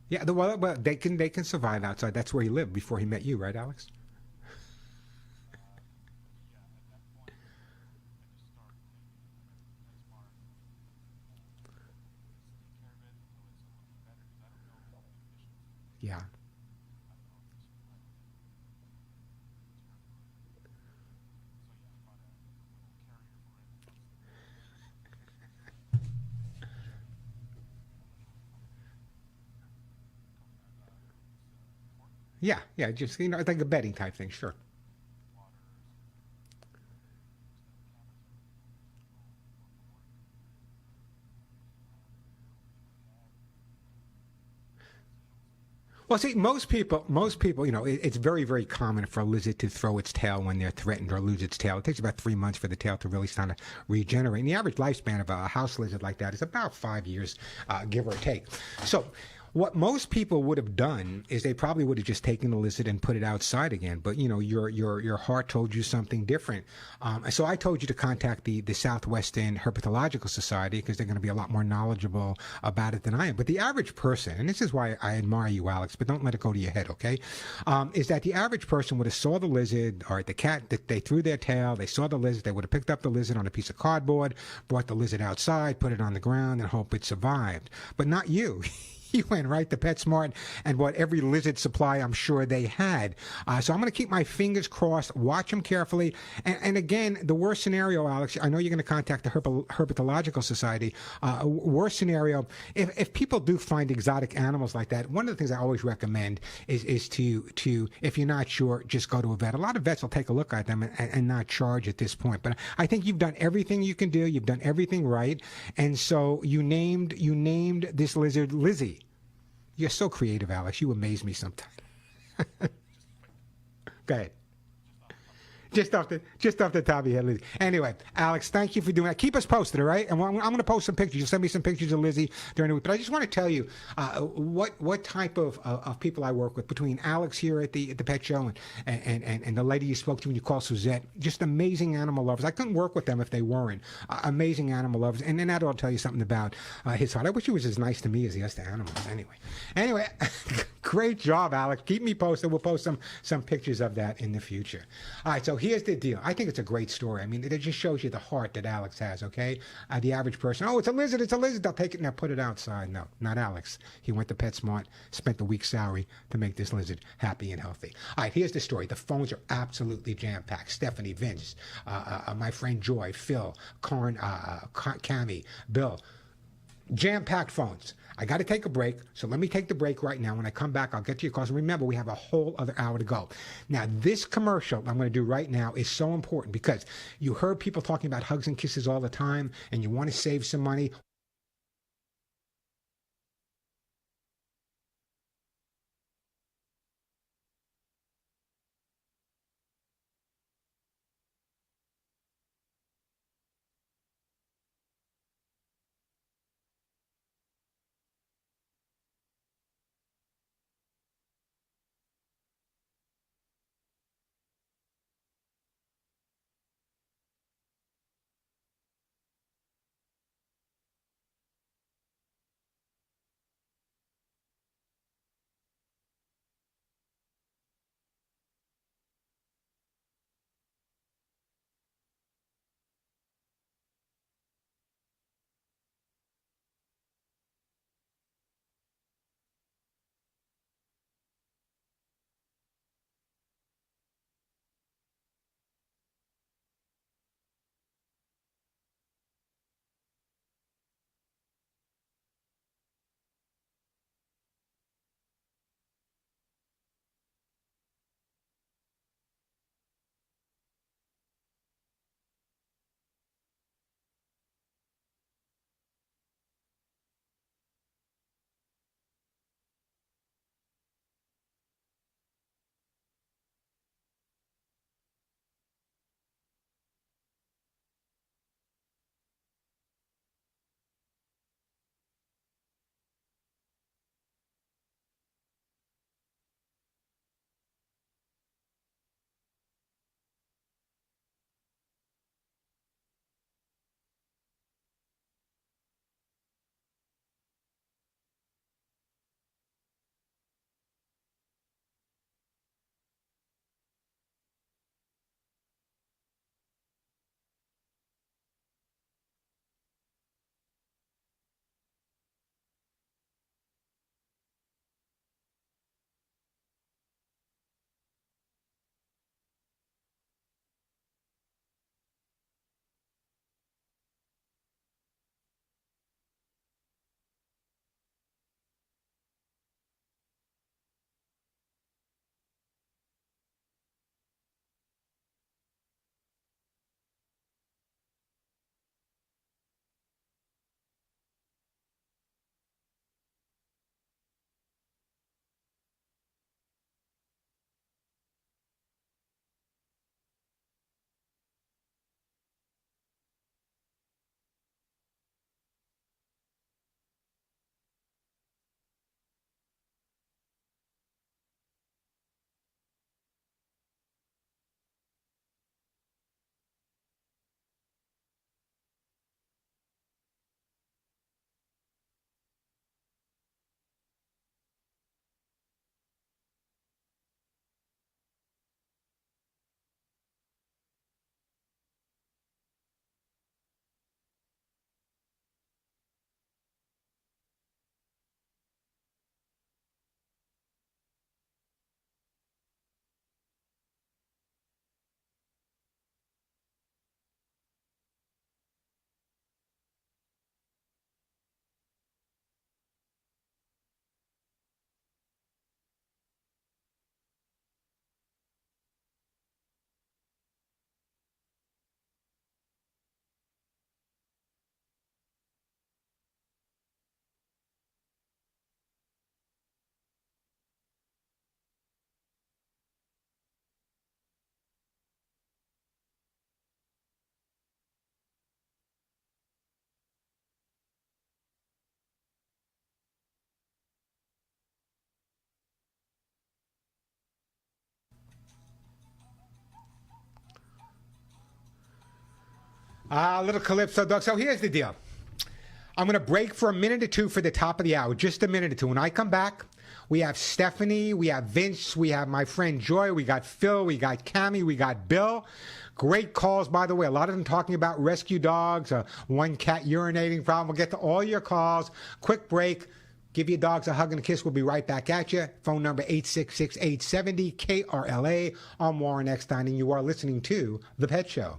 Yeah, well, they can survive outside. That's where he lived before he met you, right, Alex? Yeah. Yeah, just, like a bedding type thing, sure. Well, see, most people, it's very, very common for a lizard to throw its tail when they're threatened or lose its tail. It takes about 3 months for the tail to really start to regenerate. And the average lifespan of a house lizard like that is about 5 years, give or take. So what most people would have done is they probably would have just taken the lizard and put it outside again. But, your heart told you something different. So I told you to contact the Southwestern Herpetological Society because they're going to be a lot more knowledgeable about it than I am. But the average person, and this is why I admire you, Alex, but don't let it go to your head, okay, is that the average person would have saw the lizard, or the cat, that they threw their tail, they saw the lizard, they would have picked up the lizard on a piece of cardboard, brought the lizard outside, put it on the ground, and hope it survived. But not you. He went right to PetSmart and bought every lizard supply I'm sure they had. So I'm going to keep my fingers crossed, watch them carefully. And again, the worst scenario, Alex, I know you're going to contact the Herpetological Society. Worst scenario, if people do find exotic animals like that, one of the things I always recommend is to if you're not sure, just go to a vet. A lot of vets will take a look at them and not charge at this point. But I think you've done everything you can do. You've done everything right. And so you named this lizard Lizzie. You're so creative, Alex. You amaze me sometimes. Go ahead. Just off the top of your head, Lizzie. Anyway, Alex, thank you for doing that. Keep us posted, all right? And I'm going to post some pictures. You'll send me some pictures of Lizzie during the week. But I just want to tell you what type of people I work with. Between Alex here at the pet show and the lady you spoke to when you called Suzette, just amazing animal lovers. I couldn't work with them if they weren't. Amazing animal lovers. And then that'll tell you something about his heart. I wish he was as nice to me as he is to animals. Anyway, great job, Alex. Keep me posted. We'll post some pictures of that in the future. All right, so here's the deal. I think it's a great story. I mean, it just shows you the heart that Alex has, okay? The average person, oh, it's a lizard. They'll take it and they'll put it outside. No, not Alex. He went to PetSmart, spent the week's salary to make this lizard happy and healthy. All right, here's the story. The phones are absolutely jam-packed. Stephanie, Vince, my friend Joy, Phil, Karn, Cammie, Bill. Jam-packed phones. I got to take a break, so let me take the break right now. When I come back, I'll get to your calls. And remember, we have a whole other hour to go. Now, this commercial I'm going to do right now is so important because you heard people talking about hugs and kisses all the time, and you want to save some money. Little Calypso dog. So here's the deal. I'm going to break for a minute or two for the top of the hour, just a minute or two. When I come back, we have Stephanie, we have Vince, we have my friend Joy, we got Phil, we got Cammie, we got Bill. Great calls, by the way. A lot of them talking about rescue dogs, one cat urinating problem. We'll get to all your calls. Quick break. Give your dogs a hug and a kiss. We'll be right back at you. Phone number 866-870-KRLA. I'm Warren Eckstein, and you are listening to The Pet Show.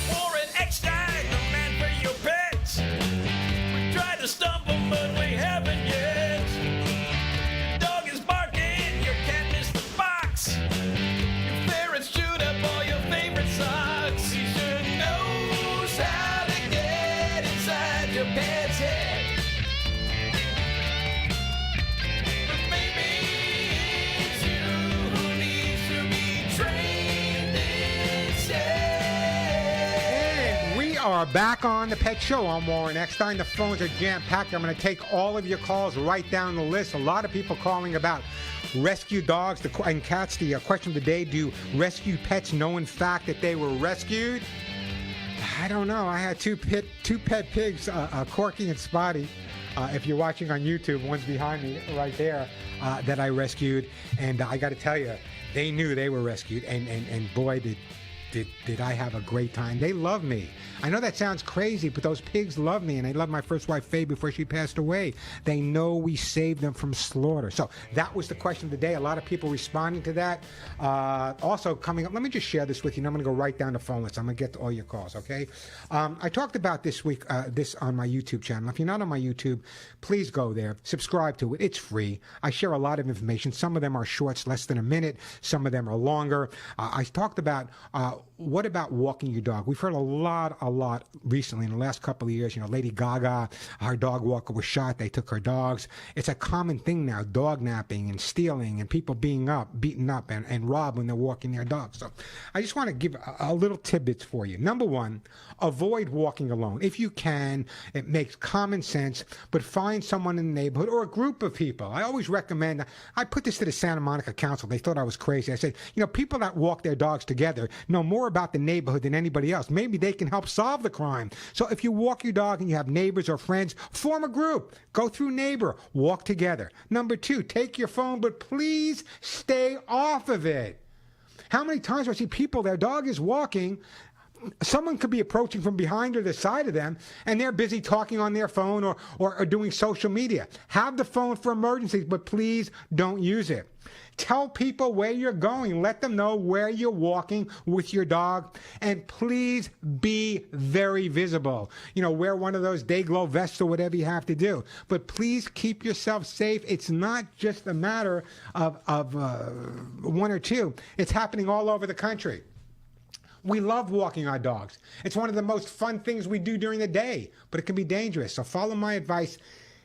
Warren Eckstein, the man for your pets. We tried to stumble, but we haven't yet. Your dog is barking, your cat missed the box. Your ferrets chewed up all your favorite socks. He sure knows how to get inside your pet's head. But maybe it's you who needs to be trained instead. We are back on the Pet Show. I'm Warren Eckstein. The phones are jam-packed. I'm going to take all of your calls right down the list. A lot of people calling about rescue dogs and cats. The question of the day, do rescue pets know in fact that they were rescued? I don't know. I had two pet pigs, Corky and Spotty. If you're watching on YouTube, one's behind me right there, that I rescued. And I got to tell you, they knew they were rescued. And boy, did did I have a great time. They love me. I know that sounds crazy, but those pigs love me, and they loved my first wife, Faye, before she passed away. They know we saved them from slaughter. So that was the question of the day. A lot of people responding to that. Also coming up, let me just share this with you, and I'm going to go right down the phone list. I'm going to get to all your calls, okay? I talked about this week, this on my YouTube channel. If you're not on my YouTube, please go there. Subscribe to it. It's free. I share a lot of information. Some of them are shorts, less than a minute. Some of them are longer. I talked about what about walking your dog? We've heard a lot recently in the last couple of years. You know, Lady Gaga, her dog walker was shot. They took her dogs. It's a common thing now, dog napping and stealing and people beaten up and robbed when they're walking their dogs. So I just want to give a little tidbits for you. Number one, avoid walking alone. If you can, it makes common sense, but find someone in the neighborhood or a group of people. I always recommend, I put this to the Santa Monica Council. They thought I was crazy. I said, you know, people that walk their dogs together know more about the neighborhood than anybody else. Maybe they can help solve the crime. So if you walk your dog and you have neighbors or friends, form a group. Go through neighbor. Walk together. Number two, take your phone, but please stay off of it. How many times do I see people, their dog is walking, someone could be approaching from behind or the side of them, and they're busy talking on their phone or doing social media. Have the phone for emergencies, but please don't use it. Tell people where you're going. Let them know where you're walking with your dog. And please be very visible. You know, wear one of those day-glow vests or whatever you have to do. But please keep yourself safe. It's not just a matter of one or two. It's happening all over the country. We love walking our dogs. It's one of the most fun things we do during the day, but it can be dangerous. So follow my advice.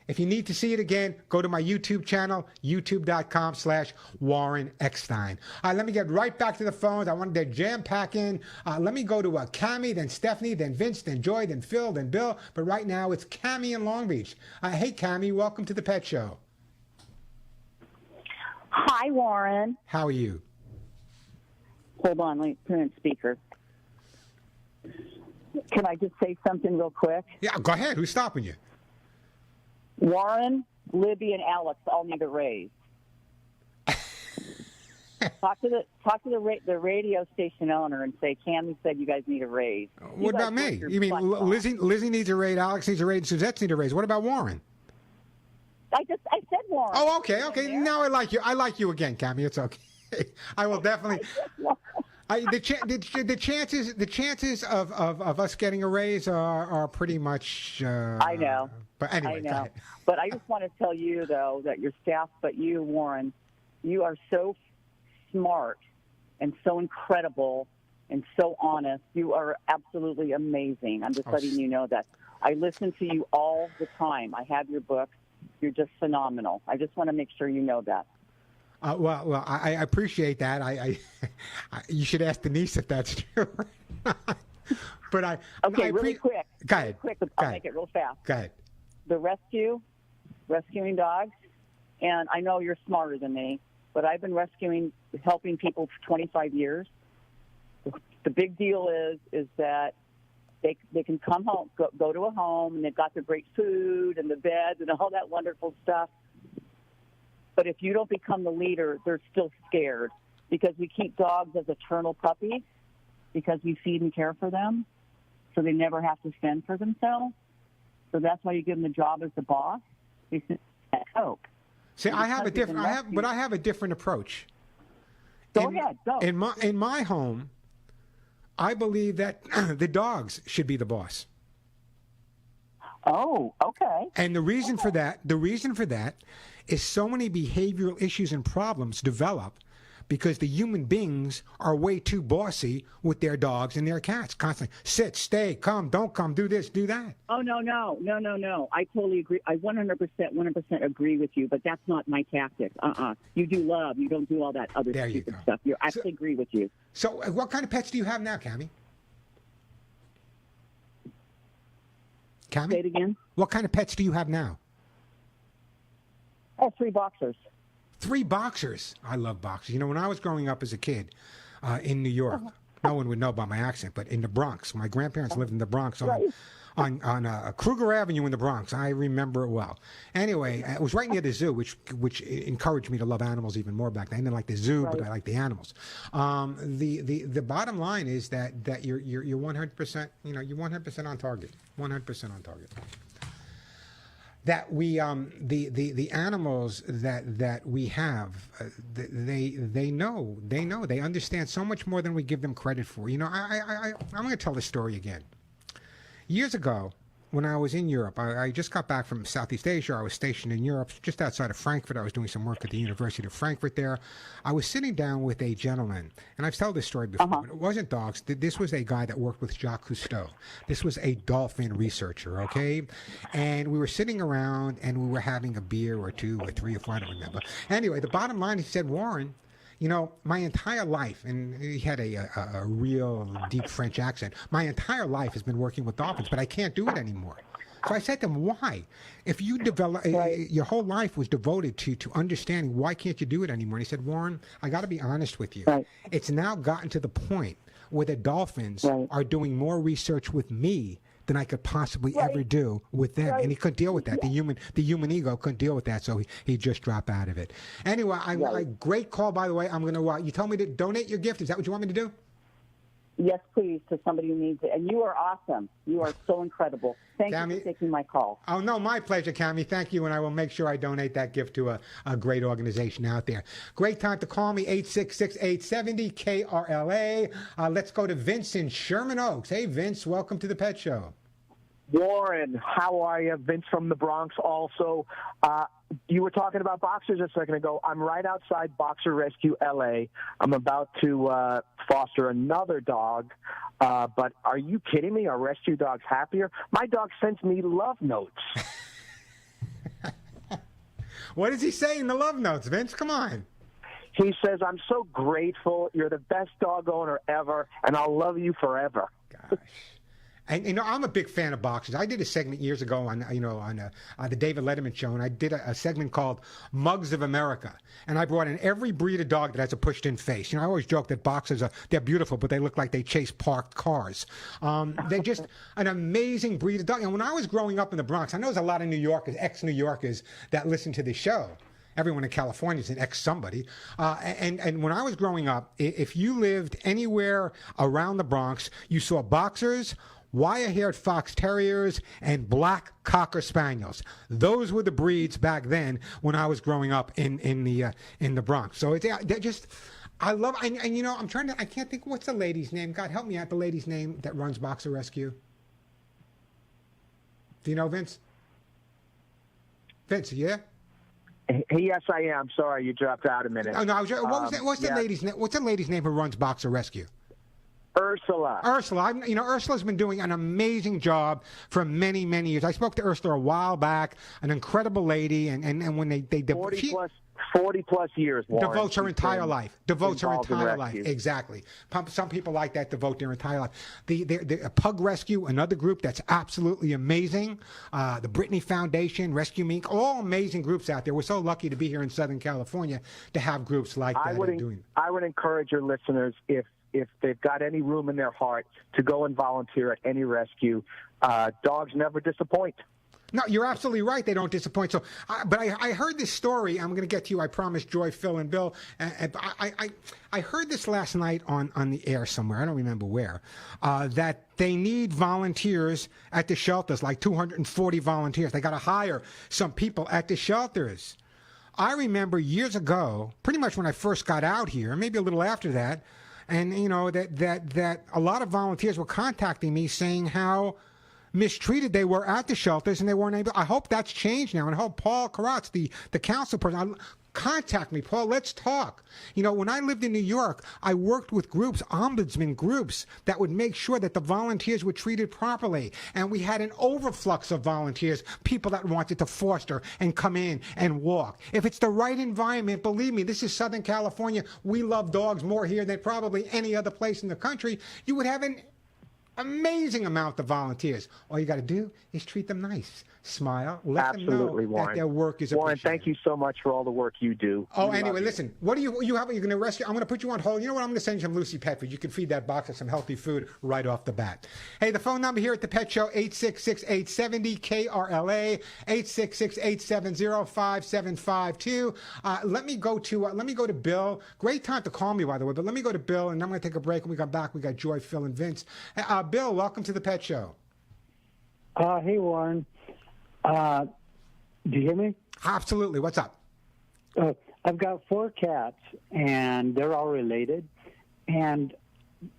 If you need to see it again, go to my YouTube channel, youtube.com/Warren Eckstein. Let me get right back to the phones. I wanted to jam-pack in. Let me go to Cammie, then Stephanie, then Vince, then Joy, then Phil, then Bill. But right now, it's Cammie in Long Beach. Hey, Cammie, welcome to the Pet Show. Hi, Warren. How are you? Hold on, let me put in speaker. Can I just say something real quick? Yeah, go ahead. Who's stopping you? Warren, Libby, and Alex all need a raise. Talk to the radio station owner and say, Cammie said you guys need a raise. What about me? You mean Lizzie needs a raise, Alex needs a raise, and Suzette needs a raise. What about Warren? I said Warren. Oh, okay. Now I like you. I like you again, Cammie. It's okay. I will definitely. The chances of us getting a raise are pretty much. I know. But anyway, I know. But I just want to tell you though that your staff, but you, Warren, you are so smart and so incredible and so honest. You are absolutely amazing. I'm just letting you know that. I listen to you all the time. I have your book. You're just phenomenal. I just want to make sure you know that. Well, I appreciate that. You should ask Denise if that's true. But really quick. Go ahead. I'll make it real fast. Go ahead. The rescuing dogs, and I know you're smarter than me, but I've been helping people for 25 years. The big deal is that they can come home, go to a home, and they've got the great food and the beds and all that wonderful stuff. But if you don't become the leader, they're still scared because we keep dogs as eternal puppies because we feed and care for them, so they never have to fend for themselves. So that's why you give them the job as the boss. You hope. See, I have a different approach. Go ahead. In my home, I believe that the dogs should be the boss. Oh, okay. And the reason for that is so many behavioral issues and problems develop because the human beings are way too bossy with their dogs and their cats. Constantly sit, stay, come, don't come, do this, do that. Oh, no. I totally agree. I 100% agree with you, but that's not my tactic. You do love. You don't do all that other stupid stuff. I actually agree with you. So what kind of pets do you have now, Cammie? Say it again? What kind of pets do you have now? I have 3 boxers. 3 boxers. I love boxers. You know, when I was growing up as a kid in New York, no one would know about my accent, but in the Bronx, my grandparents lived in the Bronx on Kruger Avenue in the Bronx. I remember it well. Anyway, it was right near the zoo, which encouraged me to love animals even more back then. I didn't like the zoo, but I like the animals. The bottom line is that you're 100%, you're 100% on target. 100% on target. That we the animals that we have, they know, they understand so much more than we give them credit for. I'm going to tell the story again. Years ago, when I was in Europe, I just got back from Southeast Asia. I was stationed in Europe, just outside of Frankfurt. I was doing some work at the University of Frankfurt there. I was sitting down with a gentleman, and I've told this story before, but it wasn't dogs. This was a guy that worked with Jacques Cousteau. This was a dolphin researcher, okay? And we were sitting around, and we were having a beer or two or three or four, I don't remember. Anyway, the bottom line, he said, Warren, my entire life, and he had a real deep French accent, my entire life has been working with dolphins, but I can't do it anymore. So I said to him, why? If you develop, your whole life was devoted to understanding, why can't you do it anymore? And he said, Warren, I got to be honest with you. Right. It's now gotten to the point where the dolphins are doing more research with me than I could possibly ever do with them. And he couldn't deal with that. The human ego couldn't deal with that, so he just dropped out of it. Anyway, great call, by the way. I'm going to, you told me to donate your gift. Is that what you want me to do? Yes, please, to somebody who needs it. And you are awesome. You are so incredible. Thank you for taking my call. Oh, no, my pleasure, Cami. Thank you, and I will make sure I donate that gift to a great organization out there. Great time to call me, 866-870-KRLA. Let's go to Vince in Sherman Oaks. Hey, Vince, welcome to the Pet Show. Warren, how are you? Vince from the Bronx also. You were talking about boxers a second ago. I'm right outside Boxer Rescue LA. I'm about to foster another dog. But are you kidding me? Are rescue dogs happier? My dog sends me love notes. What does he say in the love notes, Vince? Come on. He says, I'm so grateful. You're the best dog owner ever, and I'll love you forever. Gosh. And I'm a big fan of boxers. I did a segment years ago on the David Letterman show, and I did a segment called Mugs of America. And I brought in every breed of dog that has a pushed-in face. I always joke that boxers they're beautiful, but they look like they chase parked cars. They're just an amazing breed of dog. And when I was growing up in the Bronx, I know there's a lot of New Yorkers, ex-New Yorkers, that listen to this show. Everyone in California is an ex-somebody. And when I was growing up, if you lived anywhere around the Bronx, you saw boxers, wire-haired fox terriers, and black cocker spaniels. Those were the breeds back then when I was growing up in the Bronx. So they're just, I love, and I'm trying to, I can't think, what's the lady's name? God help me out, the lady's name that runs Boxer Rescue. Do you know, Vince? Vince, yeah? Yes, I am. Sorry, you dropped out a minute. Oh no, what's the lady's name? What's the lady's name who runs Boxer Rescue? Ursula. Ursula's been doing an amazing job for many, many years. I spoke to Ursula a while back, an incredible lady, and when they 40 plus years, Warren. Devotes her entire life. Exactly. Some people like that devote their entire life. The Pug Rescue, another group that's absolutely amazing. The Brittany Foundation, Rescue Me, all amazing groups out there. We're so lucky to be here in Southern California to have groups like that. I would encourage your listeners, if they've got any room in their heart, to go and volunteer at any rescue. Dogs never disappoint. No, you're absolutely right. They don't disappoint. So, but I heard this story. I'm going to get to you. I promise, Joy, Phil, and Bill. I heard this last night on the air somewhere. I don't remember where. That they need volunteers at the shelters, like 240 volunteers. They got to hire some people at the shelters. I remember years ago, pretty much when I first got out here, maybe a little after that, and that a lot of volunteers were contacting me saying how mistreated they were at the shelters, and they weren't able. I hope that's changed now, and I hope Paul Karatz, the council person, contact me. Paul, let's talk. When I lived in New York, I worked with groups, ombudsman groups, that would make sure that the volunteers were treated properly, and we had an overflux of volunteers, people that wanted to foster and come in and walk. If it's the right environment, believe me, this is Southern California. We love dogs more here than probably any other place in the country. You would have amazing amount of volunteers. All you got to do is treat them nice, smile, let Absolutely, them know Warren. that their work is Warren, appreciated. thank you so much for all the work you do. Oh, We anyway, love you. listen. What do you have? You're going to rescue? I'm going to put you on hold. You know what? I'm going to send you some Lucy pet food. You can feed that box of some healthy food right off the bat. Hey, the phone number here at the Pet Show, 866-870 KRLA, 866-870-5752. Let me go to Bill. Great time to call me, by the way. But let me go to Bill, and I'm going to take a break. When we come back, we got Joy, Phil, and Vince. Bill, welcome to the Pet Show. Hey, Warren. Do you hear me? Absolutely. What's up? I've got 4 cats, and they're all related. And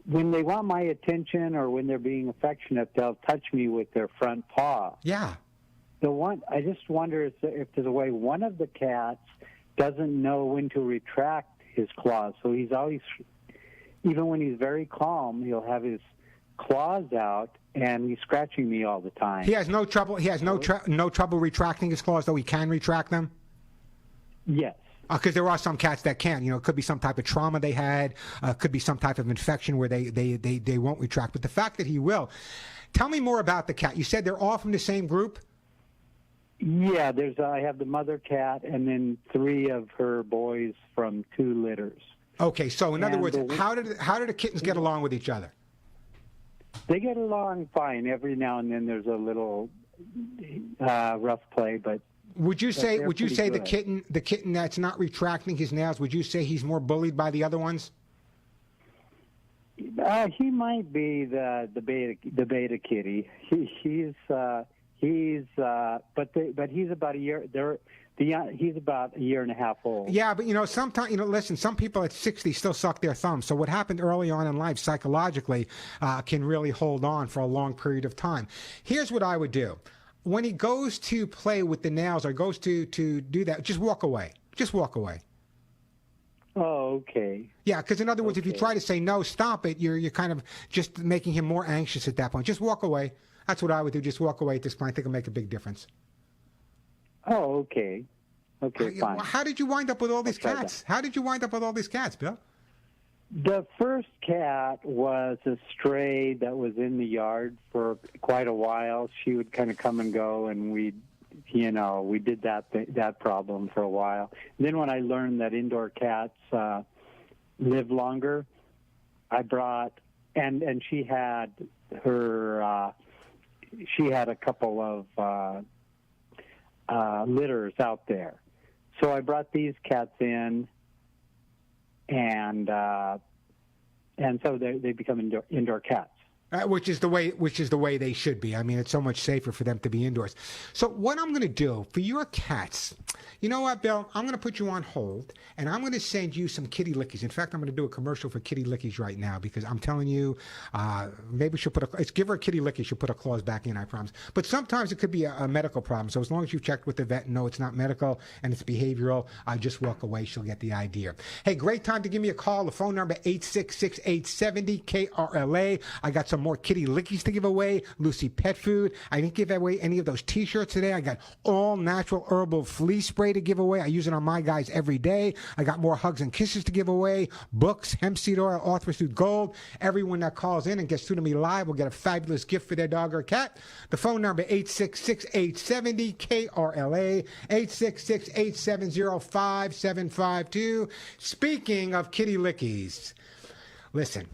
when they want my attention or when they're being affectionate, they'll touch me with their front paw. Yeah. I just wonder if there's a way one of the cats doesn't know when to retract his claws. So he's always, even when he's very calm, he'll have his claws out, and he's scratching me all the time. He has no trouble. He has no trouble retracting his claws, though he can retract them. Yes. Because there are some cats that can. You know, it could be some type of trauma they had. Could be some type of infection where they won't retract. But the fact that he will. Tell me more about the cat. You said they're all from the same group? Yeah, I have the mother cat and then 3 of her boys from 2 litters. Okay, so in other words, how did the kittens get along with each other? They get along fine. Every now and then there's a little rough play, but would you say the good. kitten that's not retracting his nails, would you say he's more bullied by the other ones? He might be the beta kitty. But he's about a year. He's about a year and a half old. Yeah, but sometimes listen. Some people at 60 still suck their thumbs. So what happened early on in life psychologically can really hold on for a long period of time. Here's what I would do: when he goes to play with the nails or goes to do that, just walk away. Just walk away. Oh, okay. Yeah, because in other words, if you try to say no, stop it, you're kind of just making him more anxious at that point. Just walk away. That's what I would do. Just walk away at this point. I think it'll make a big difference. Oh, okay. Okay, fine. How did you wind up with all these cats? How did you wind up with all these cats, Bill? The first cat was a stray that was in the yard for quite a while. She would kind of come and go, and we did that problem for a while. And then when I learned that indoor cats live longer, I brought and she had her she had a couple of litters out there. So I brought these cats in, and so they become indoor cats. Which is the way they should be. I mean, it's so much safer for them to be indoors. So what I'm going to do for your cats, you know what, Bill? I'm going to put you on hold, and I'm going to send you some kitty lickies. In fact, I'm going to do a commercial for kitty lickies right now because I'm telling you, maybe she'll give her a kitty licky. She'll put her claws back in, I promise. But sometimes it could be a medical problem. So as long as you've checked with the vet and know it's not medical and it's behavioral, just walk away. She'll get the idea. Hey, great time to give me a call. The phone number 866-870 KRLA. I got some more kitty lickies to give away, Lucy pet food. I didn't give away any of those t-shirts today. I got all natural herbal flea spray to give away. I use it on my guys every day. I got more hugs and kisses to give away, books, hemp seed oil, Arthur Gold. Everyone that calls in and gets through to me live will get a fabulous gift for their dog or cat. The phone number 866-870 KRLA, 866-870-5752. Speaking of kitty lickies, listen.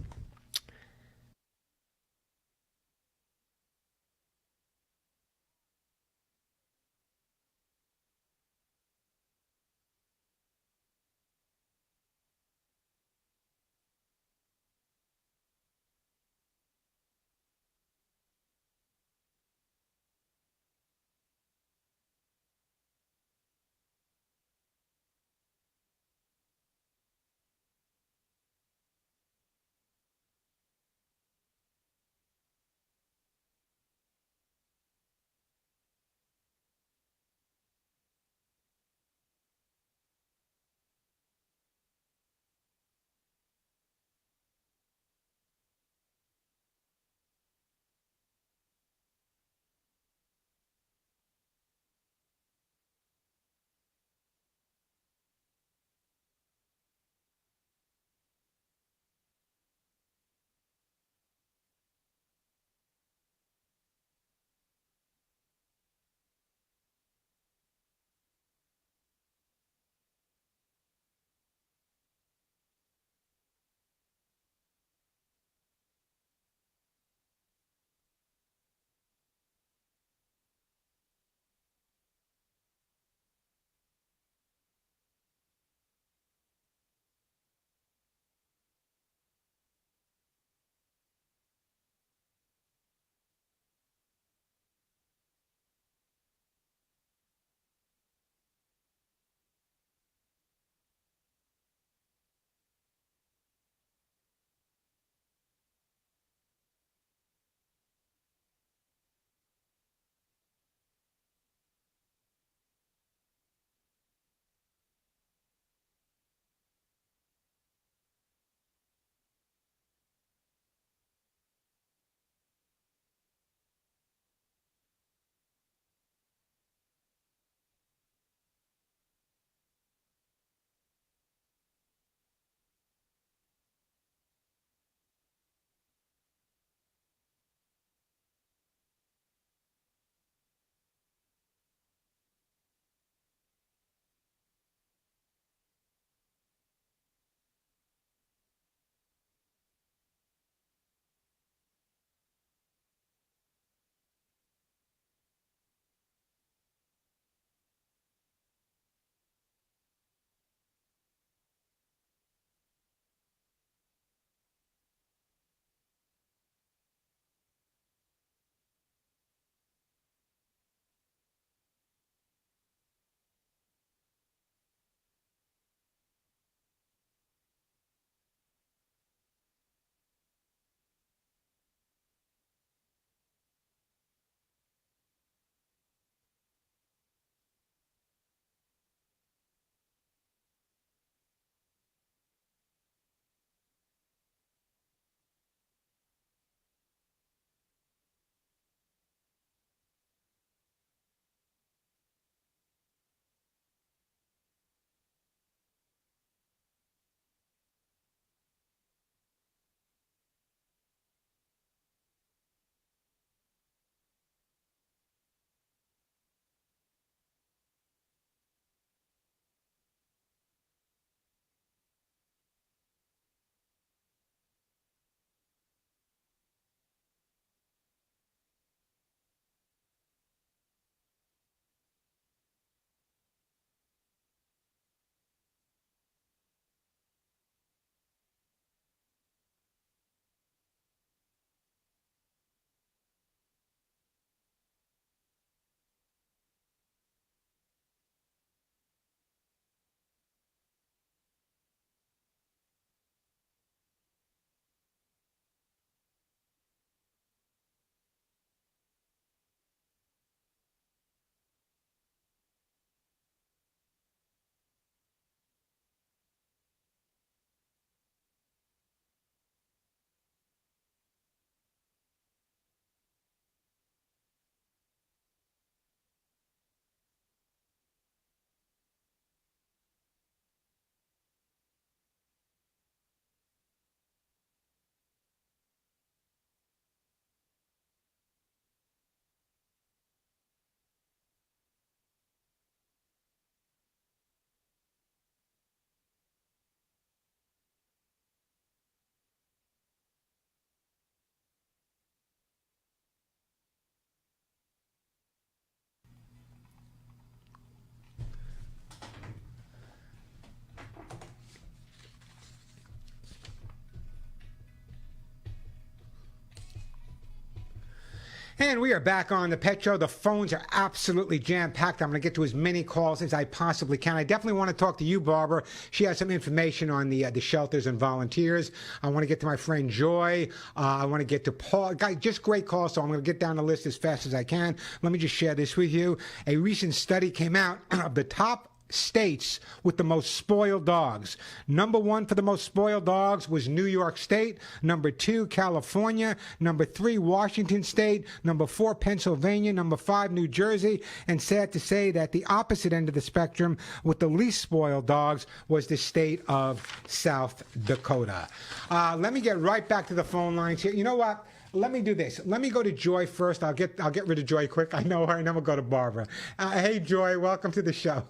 And we are back on the Pet Show. The phones are absolutely jam-packed. I'm going to get to as many calls as I possibly can. I definitely want to talk to you, Barbara. She has some information on the shelters and volunteers. I want to get to my friend Joy. I want to get to Paul. Guys, just great calls, so I'm going to get down the list as fast as I can. Let me just share this with you. A recent study came out of the top states with the most spoiled dogs. Number 1 for the most spoiled dogs was New York State. Number 2, California. Number 3, Washington State. Number 4, Pennsylvania. Number 5, New Jersey. And sad to say that the opposite end of the spectrum with the least spoiled dogs was the state of South Dakota. Let me get right back to the phone lines here. You know what? Let me do this. Let me go to Joy first. I'll get rid of Joy quick. I know her, and then we'll go to Barbara. Hey, Joy, welcome to the show.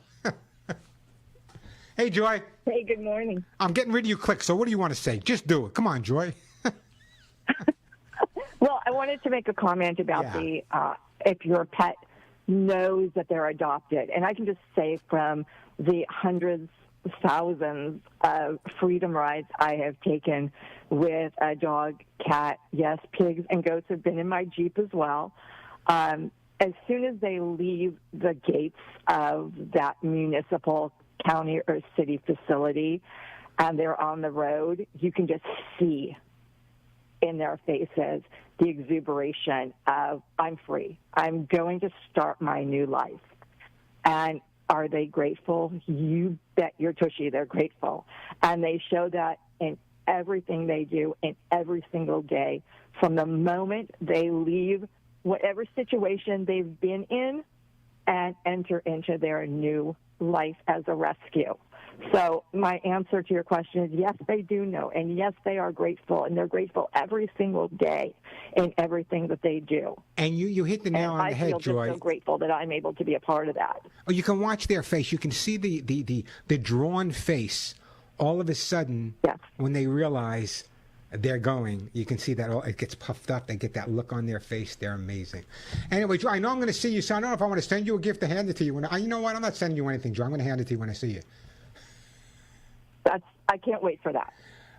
Hey, Joy. Hey, good morning. I'm getting rid of you quick, so what do you want to say? Just do it. Come on, Joy. Well, I wanted to make a comment about if your pet knows that they're adopted. And I can just say from the hundreds, thousands of freedom rides I have taken with a dog, cat, yes, pigs and goats have been in my Jeep as well. As soon as they leave the gates of that municipal county or city facility and they're on the road, you can just see in their faces the exuberation of, I'm free. I'm going to start my new life. And are they grateful? You bet your tushy they're grateful. And they show that in everything they do in every single day from the moment they leave whatever situation they've been in and enter into their new life as a rescue. So my answer to your question is yes, they do know, and yes, they are grateful, and they're grateful every single day in everything that they do. And you hit the nail on the head, Joy. I feel just so grateful that I'm able to be a part of that. Oh, you can watch their face. You can see the drawn face all of a sudden when they realize they're going. You can see that it gets puffed up. They get that look on their face. They're amazing. Anyway, Joy, I know I'm going to see you, so I don't know if I want to send you a gift to hand it to you. You know what? I'm not sending you anything, Joy. I'm going to hand it to you when I see you. I can't wait for that.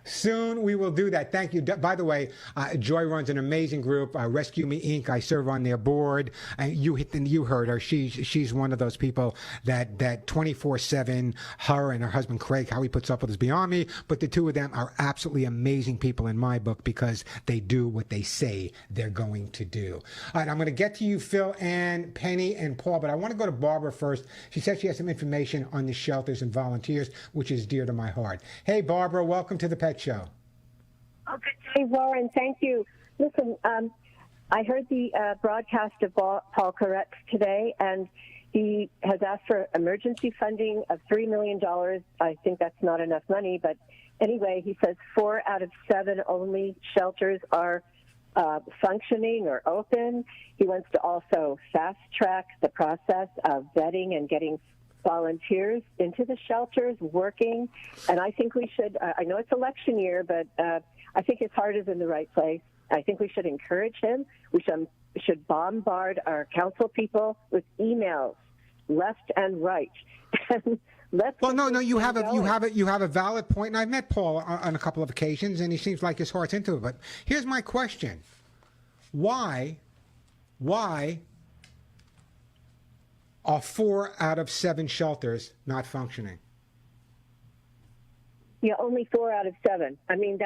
Soon we will do that. Thank you. By the way, Joy runs an amazing group, Rescue Me Inc. I serve on their board. You heard her. She's one of those people that 24/7. Her and her husband Craig, how he puts up with is beyond me. But the two of them are absolutely amazing people in my book because they do what they say they're going to do. All right, I'm going to get to you, Phil, and Penny and Paul, but I want to go to Barbara first. She said she has some information on the shelters and volunteers, which is dear to my heart. Hey, Barbara, welcome to the Pet Show. Okay. Hey, Warren, thank you. Listen, I heard the broadcast of Paul Koretz today, and he has asked for emergency funding of $3 million. I think that's not enough money, but anyway, he says 4 out of 7 only shelters are functioning or open. He wants to also fast-track the process of vetting and getting volunteers into the shelters working, and I think we should, I know it's election year, but I think his heart is in the right place. I think we should encourage him. We should bombard our council people with emails, left and right. No, you have a valid point, and I've met Paul on a couple of occasions, and he seems like his heart's into it. But here's my question: Why are 4 out of 7 shelters not functioning? Yeah, only 4 out of 7. I mean,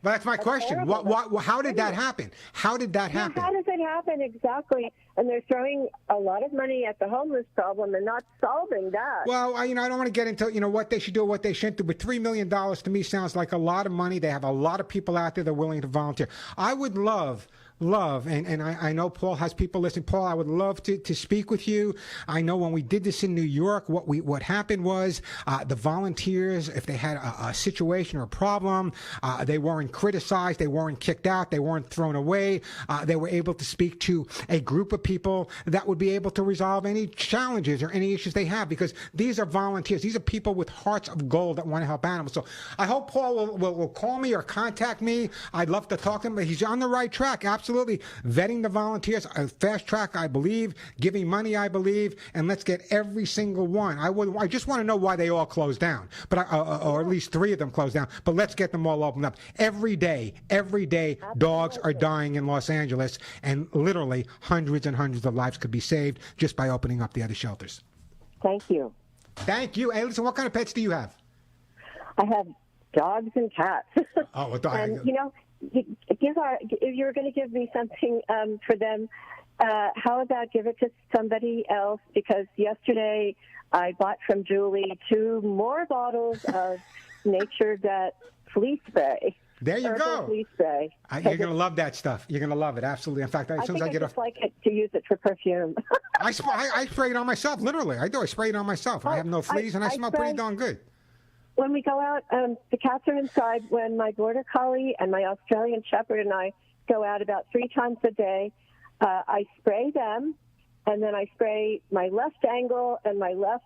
that's my question. How did that happen? How did that happen? How does it happen exactly? And they're throwing a lot of money at the homeless problem and not solving that. Well, I don't want to get into what they should do or what they shouldn't do, but $3 million to me sounds like a lot of money. They have a lot of people out there that are willing to volunteer. I would love, and I know Paul has people listening. Paul, I would love to speak with you. I know when we did this in New York, what happened was the volunteers, if they had a situation or a problem, they weren't criticized, they weren't kicked out, they weren't thrown away. They were able to speak to a group of people that would be able to resolve any challenges or any issues they have, because these are volunteers. These are people with hearts of gold that want to help animals. So I hope Paul will call me or contact me. I'd love to talk to him, but he's on the right track. Absolutely. Vetting the volunteers, fast track, I believe, giving money, I believe, and let's get every single one. I just want to know why they all closed down, but or at least 3 of them closed down. But let's get them all opened up. Every day, dogs are dying in Los Angeles, and literally hundreds and hundreds of lives could be saved just by opening up the other shelters. Thank you. Thank you. Hey, listen, what kind of pets do you have? I have dogs and cats. Oh, well, and, you know, if you're going to give me something for them, how about give it to somebody else? Because yesterday I bought from Julie 2 more bottles of Nature Vet flea spray. There you go. Flea spray. You're going to love that stuff. You're going to love it. Absolutely. In fact, as soon as I get off, like it to use it for perfume. I spray it on myself. Literally, I do. I spray it on myself. I have no fleas, and I smell pretty darn good. When we go out, the cats are inside. When my Border Collie and my Australian Shepherd and I go out about 3 times a day, I spray them, and then I spray my left ankle and my left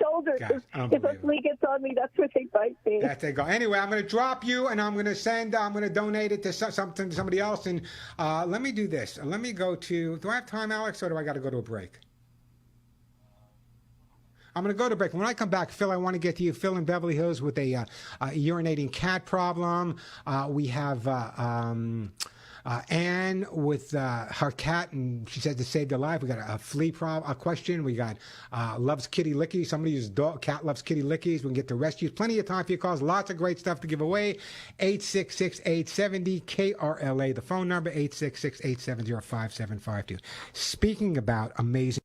shoulder. If a flea gets on me, that's where they bite me. There they go. Anyway, I'm going to drop you, and I'm going to donate it to somebody else. And let me do this. Let me go to. Do I have time, Alex, or do I got to go to a break? I'm going to go to break. When I come back, Phil, I want to get to you. Phil in Beverly Hills with a urinating cat problem. We have Anne with her cat, and she said to save their life. We got a flea a question. We got loves kitty lickies. Somebody whose cat loves kitty lickies. We can get to rescues. Plenty of time for your calls. Lots of great stuff to give away. 866-870 KRLA. The phone number 866-870-5752. Speaking about amazing.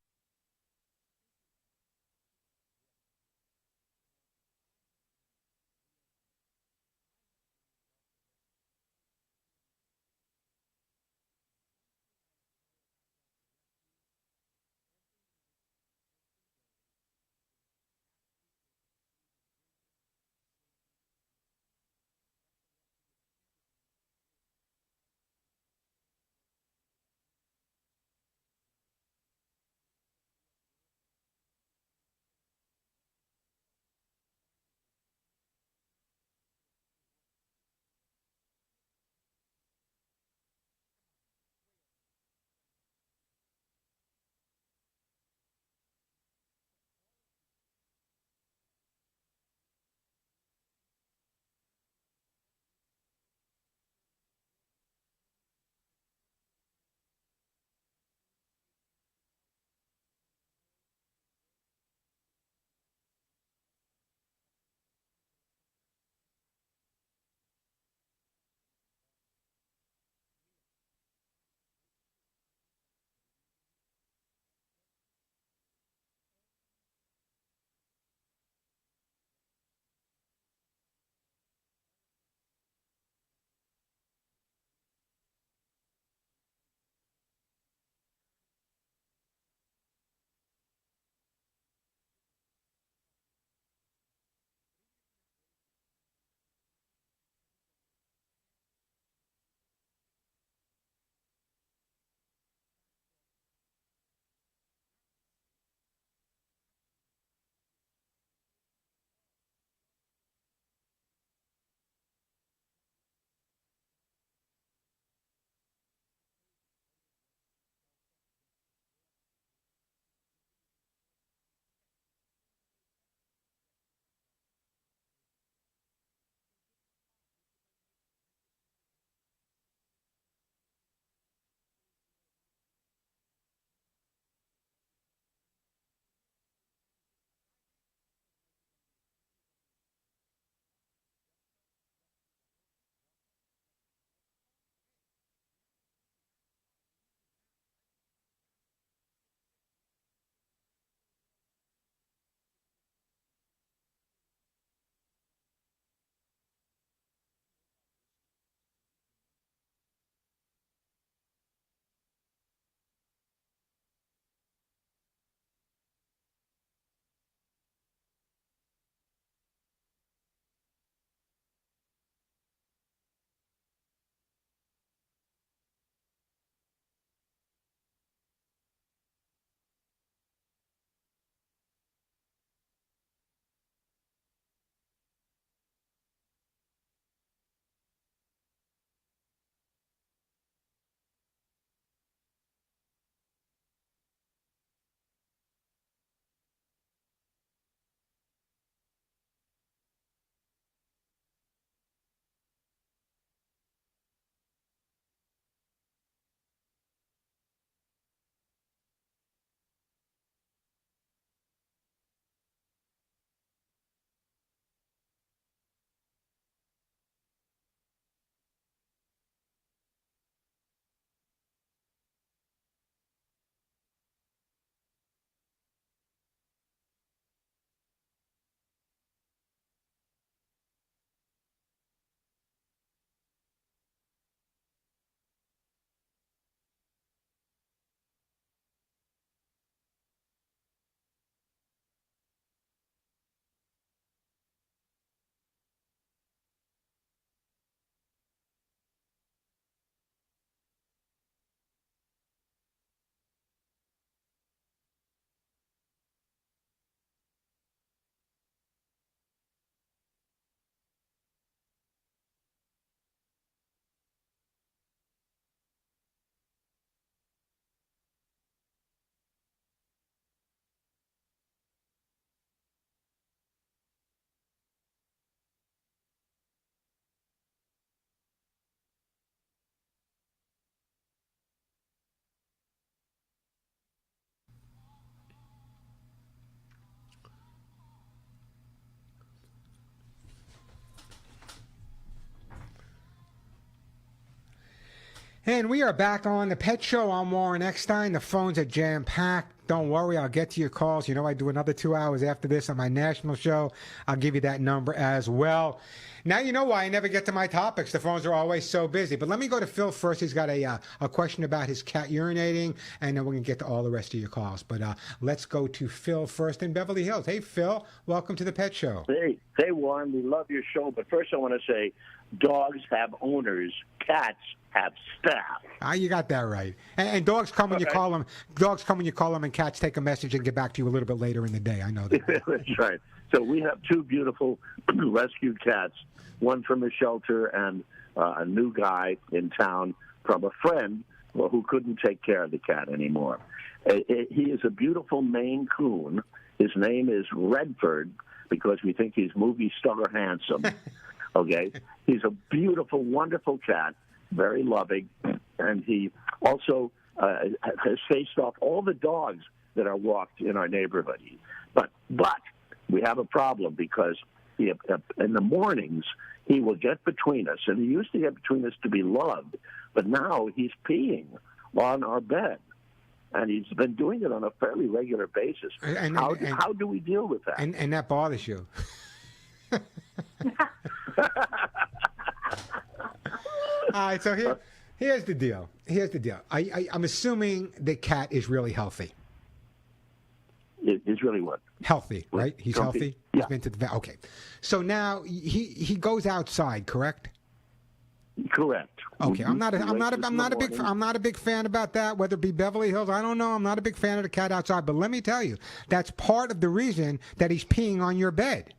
And we are back on the Pet Show. I'm Warren Eckstein. The phones are jam-packed. Don't worry, I'll get to your calls. You know I do another 2 hours after this on my national show. I'll give you that number as well. Now you know why I never get to my topics. The phones are always so busy. But let me go to Phil first. He's got a question about his cat urinating, and then we're going to get to all the rest of your calls. But let's go to Phil first in Beverly Hills. Hey, Phil, welcome to the Pet Show. Hey, Warren, we love your show. But first I want to say dogs have owners, cats have staff. You got that right. And dogs come when you call them. Dogs come when you call them, and cats take a message and get back to you a little bit later in the day. I know that. That's right. So we have two beautiful rescued cats, one from a shelter and a new guy in town from a friend who couldn't take care of the cat anymore. He is a beautiful Maine Coon. His name is Redford because we think he's movie star handsome. Okay? He's a beautiful, wonderful cat, very loving, and he also has faced off all the dogs that are walked in our neighborhood. But we have a problem because in the mornings he will get between us, and he used to get between us to be loved, but now he's peeing on our bed, and he's been doing it on a fairly regular basis. How do we deal with that? And that bothers you. All right, so here's the deal. I'm assuming the cat is really healthy. Is really what? Healthy, right? He's healthy. Yeah. He's been to the vet. Okay, so now he goes outside, correct? Correct. Okay, I'm not a big fan about that. Whether it be Beverly Hills, I don't know. I'm not a big fan of the cat outside. But let me tell you, that's part of the reason that he's peeing on your bed.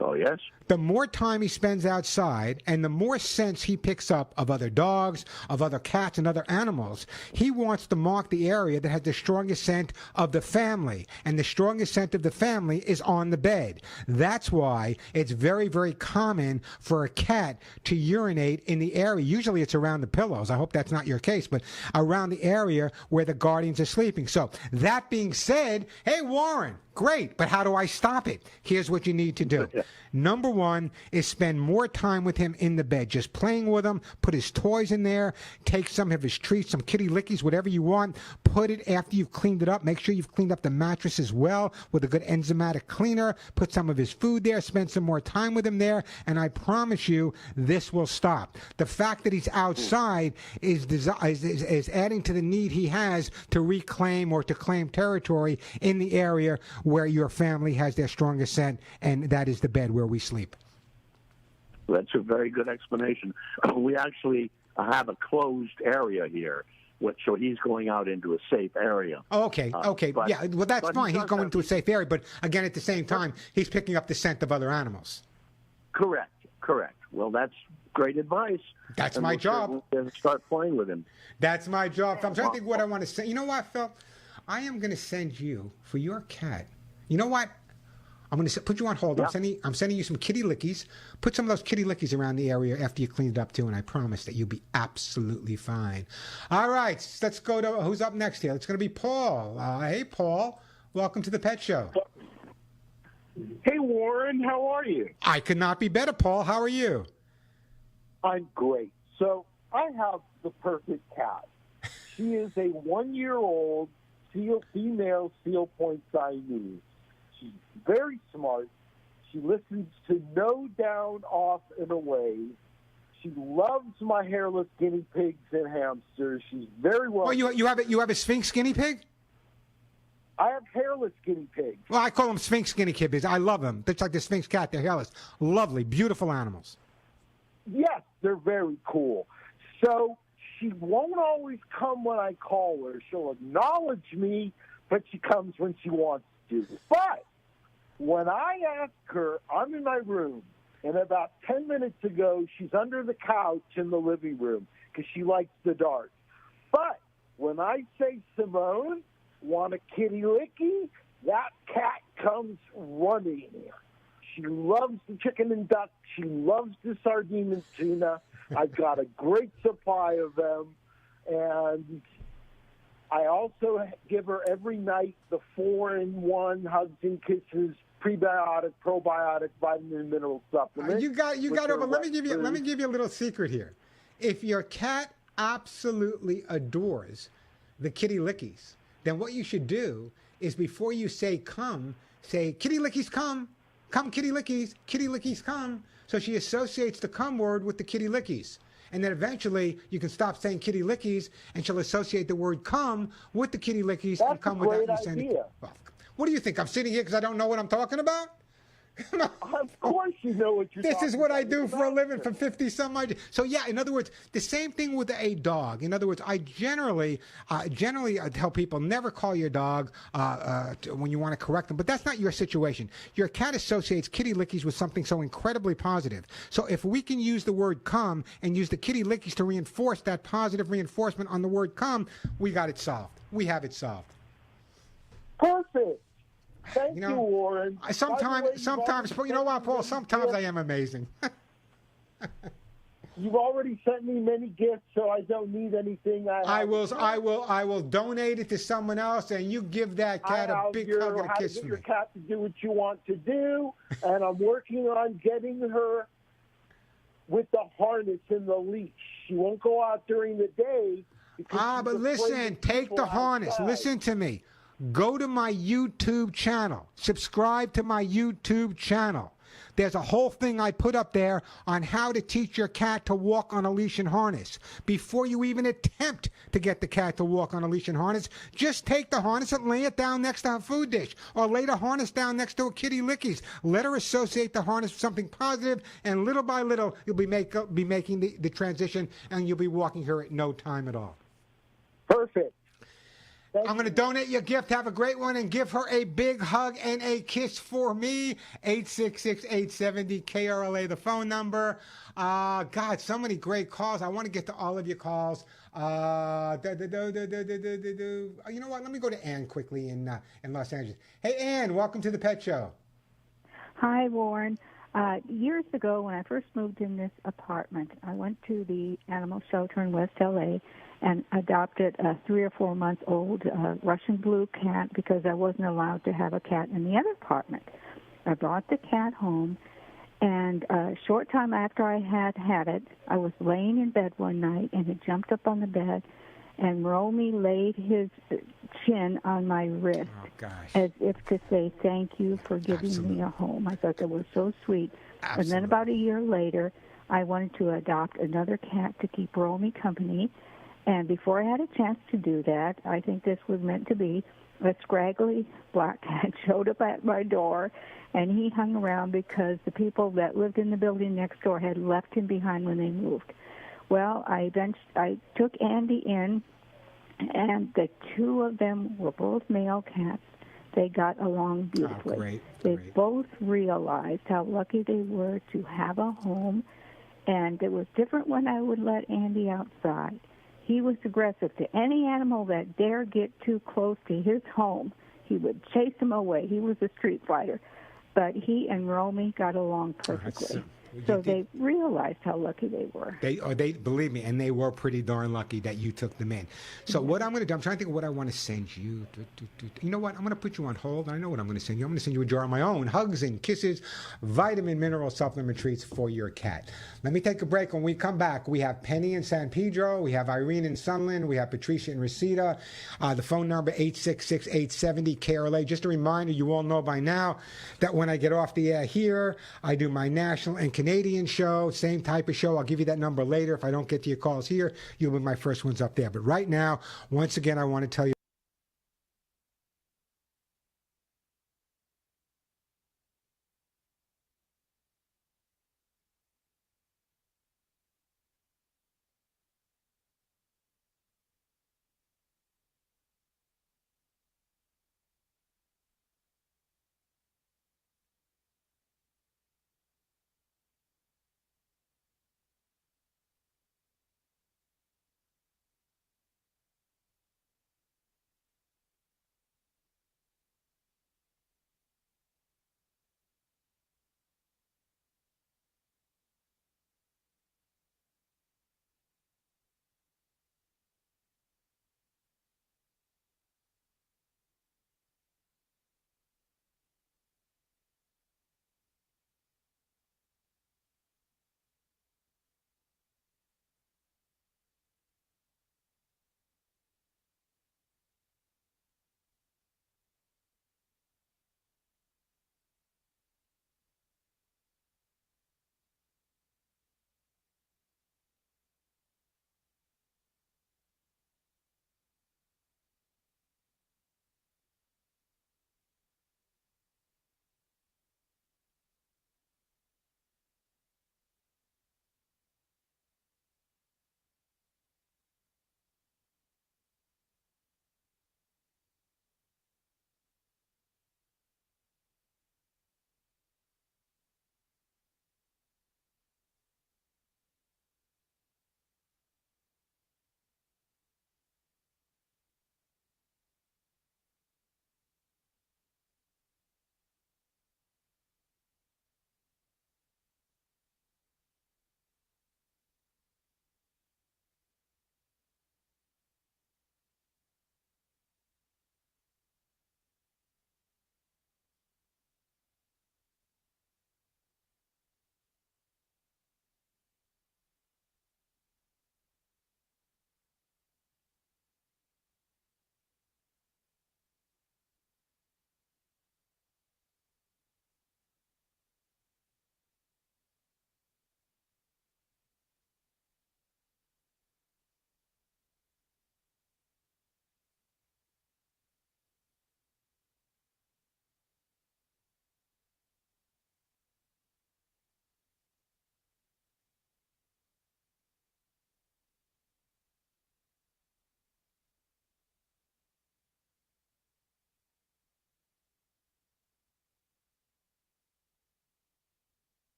Oh, yes? The more time he spends outside and the more sense he picks up of other dogs, of other cats and other animals, he wants to mark the area that has the strongest scent of the family. And the strongest scent of the family is on the bed. That's why it's very, very common for a cat to urinate in the area. Usually it's around the pillows. I hope that's not your case, but around the area where the guardians are sleeping. So that being said, hey, Warren, great, but how do I stop it? Here's what you need to do. Number one is spend more time with him in the bed, just playing with him, put his toys in there, take some of his treats, some kitty lickies, whatever you want, put it after you've cleaned it up. Make sure you've cleaned up the mattress as well with a good enzymatic cleaner. Put some of his food there, spend some more time with him there, and I promise you this will stop. The fact that he's outside is adding to the need he has to reclaim or to claim territory in the area where your family has their strongest scent, and that is the bed where we sleep. That's a very good explanation. We actually have a closed area here, so he's going out into a safe area. Okay. Yeah, well, that's fine. He's going into a safe area, but again, at the same time, he's picking up the scent of other animals. Correct. Well, that's great advice. That's my job. Start playing with him. That's my job. I'm trying to think what I want to say. You know what, Phil? I am going to send you, for your cat, you know what? I'm going to put you on hold. Yeah. I'm sending you some kitty lickies. Put some of those kitty lickies around the area after you clean it up, too, and I promise that you'll be absolutely fine. All right, let's go to who's up next here. It's going to be Paul. Hey, Paul. Welcome to the Pet Show. Hey, Warren. How are you? I could not be better, Paul. How are you? I'm great. So I have the perfect cat. She is a 1-year-old female Seal Point Siamese. She's very smart. She listens to No Down, Off, and Away. She loves my hairless guinea pigs and hamsters. She's very well. Oh, you have a Sphinx guinea pig? I have hairless guinea pigs. Well, I call them Sphinx guinea pigs. I love them. They're like the Sphinx cat. They're hairless. Lovely, beautiful animals. Yes, they're very cool. So she won't always come when I call her. She'll acknowledge me, but she comes when she wants to. But when I ask her, I'm in my room, and about 10 minutes ago, she's under the couch in the living room because she likes the dark. But when I say, Simone, want a kitty licky, that cat comes running. She loves the chicken and duck. She loves the sardine and tuna. I've got a great supply of them. And I also give her every night the 4-in-1 Hugs and Kisses prebiotic, probiotic, vitamin and mineral supplement. You got over. Let me give you a little secret here. If your cat absolutely adores the kitty lickies, then what you should do is before you say come, say kitty lickies come, come kitty lickies come. So she associates the come word with the kitty lickies. And then eventually you can stop saying kitty lickies and she'll associate the word come with the kitty lickies and come without you saying it. Well, what do you think? I'm sitting here because I don't know what I'm talking about? Of course you know what you're This talking is what about. I do for a living for 50 some odd years. So yeah, in other words, the same thing with a dog. In other words, I generally tell people never call your dog when you want to correct them, but that's not your situation. Your cat associates kitty lickies with something so incredibly positive. So if we can use the word come and use the kitty lickies to reinforce that positive reinforcement on the word come, we got it solved. We have it solved. Perfect. Thank you, Warren. Sometimes, you know what, Paul? Sometimes I am amazing. You've already sent me many gifts, so I don't need anything. I will donate it to someone else, and you give that cat a big hug and a kiss get for your me. cat to do what you want to do, and I'm working on getting her with the harness and the leash. She won't go out during the day. But listen, take the harness. Outside. Listen to me. Go to my YouTube channel. Subscribe to my YouTube channel. There's a whole thing I put up there on how to teach your cat to walk on a leash and harness. Before you even attempt to get the cat to walk on a leash and harness, just take the harness and lay it down next to a food dish, or lay the harness down next to a kitty lickies. Let her associate the harness with something positive, and little by little, you'll be making the transition, and you'll be walking her at no time at all. Perfect. I'm going to donate your gift. Have a great one and give her a big hug and a kiss for me. 866-870-KRLA, the phone number. God, so many great calls. I want to get to all of your calls. You know what? Let me go to Ann quickly in Los Angeles. Hey, Ann, welcome to the Pet Show. Hi, Warren. Years ago, when I first moved in this apartment, I went to the animal shelter in West L.A. and adopted a 3 or 4 month old Russian blue cat because I wasn't allowed to have a cat in the other apartment. I brought the cat home, and a short time after I had it, I was laying in bed one night, and it jumped up on the bed, and Romy laid his chin on my wrist as if to say, thank you for giving me a home. I thought that was so sweet. And then about a year later, I wanted to adopt another cat to keep Romy company. And before I had a chance to do that, I think this was meant to be, a scraggly black cat showed up at my door, and he hung around because the people that lived in the building next door had left him behind when they moved. Well, I took Andy in, and the two of them were both male cats. They got along beautifully. Great. They both realized how lucky they were to have a home, and it was different when I would let Andy outside. He was aggressive to any animal that dare get too close to his home. He would chase them away. He was a street fighter. But he and Romy got along perfectly. So they realized how lucky they were. They believe me, and they were pretty darn lucky that you took them in. So what I'm going to do, I'm trying to think of what I want to send you. You know what? I'm going to put you on hold. I know what I'm going to send you. I'm going to send you a jar of my own hugs and kisses, vitamin mineral supplement treats for your cat. Let me take a break. When we come back, we have Penny in San Pedro. We have Irene in Sunland. We have Patricia in Reseda. The phone number, 866-870-KRLA. Just a reminder, you all know by now that when I get off the air here, I do my national and Canadian show, same type of show. I'll give you that number later. If I don't get to your calls here, you'll be my first ones up there. But right now, once again, I want to tell you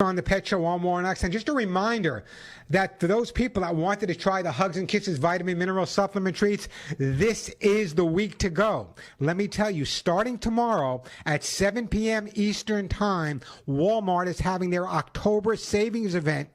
on the Pet Show on Warren Eckstein. Just a reminder that for those people that wanted to try the Hugs and Kisses vitamin mineral supplement treats, this is the week to go. Let me tell you, starting tomorrow at 7 p.m. Eastern Time, Walmart is having their October savings event,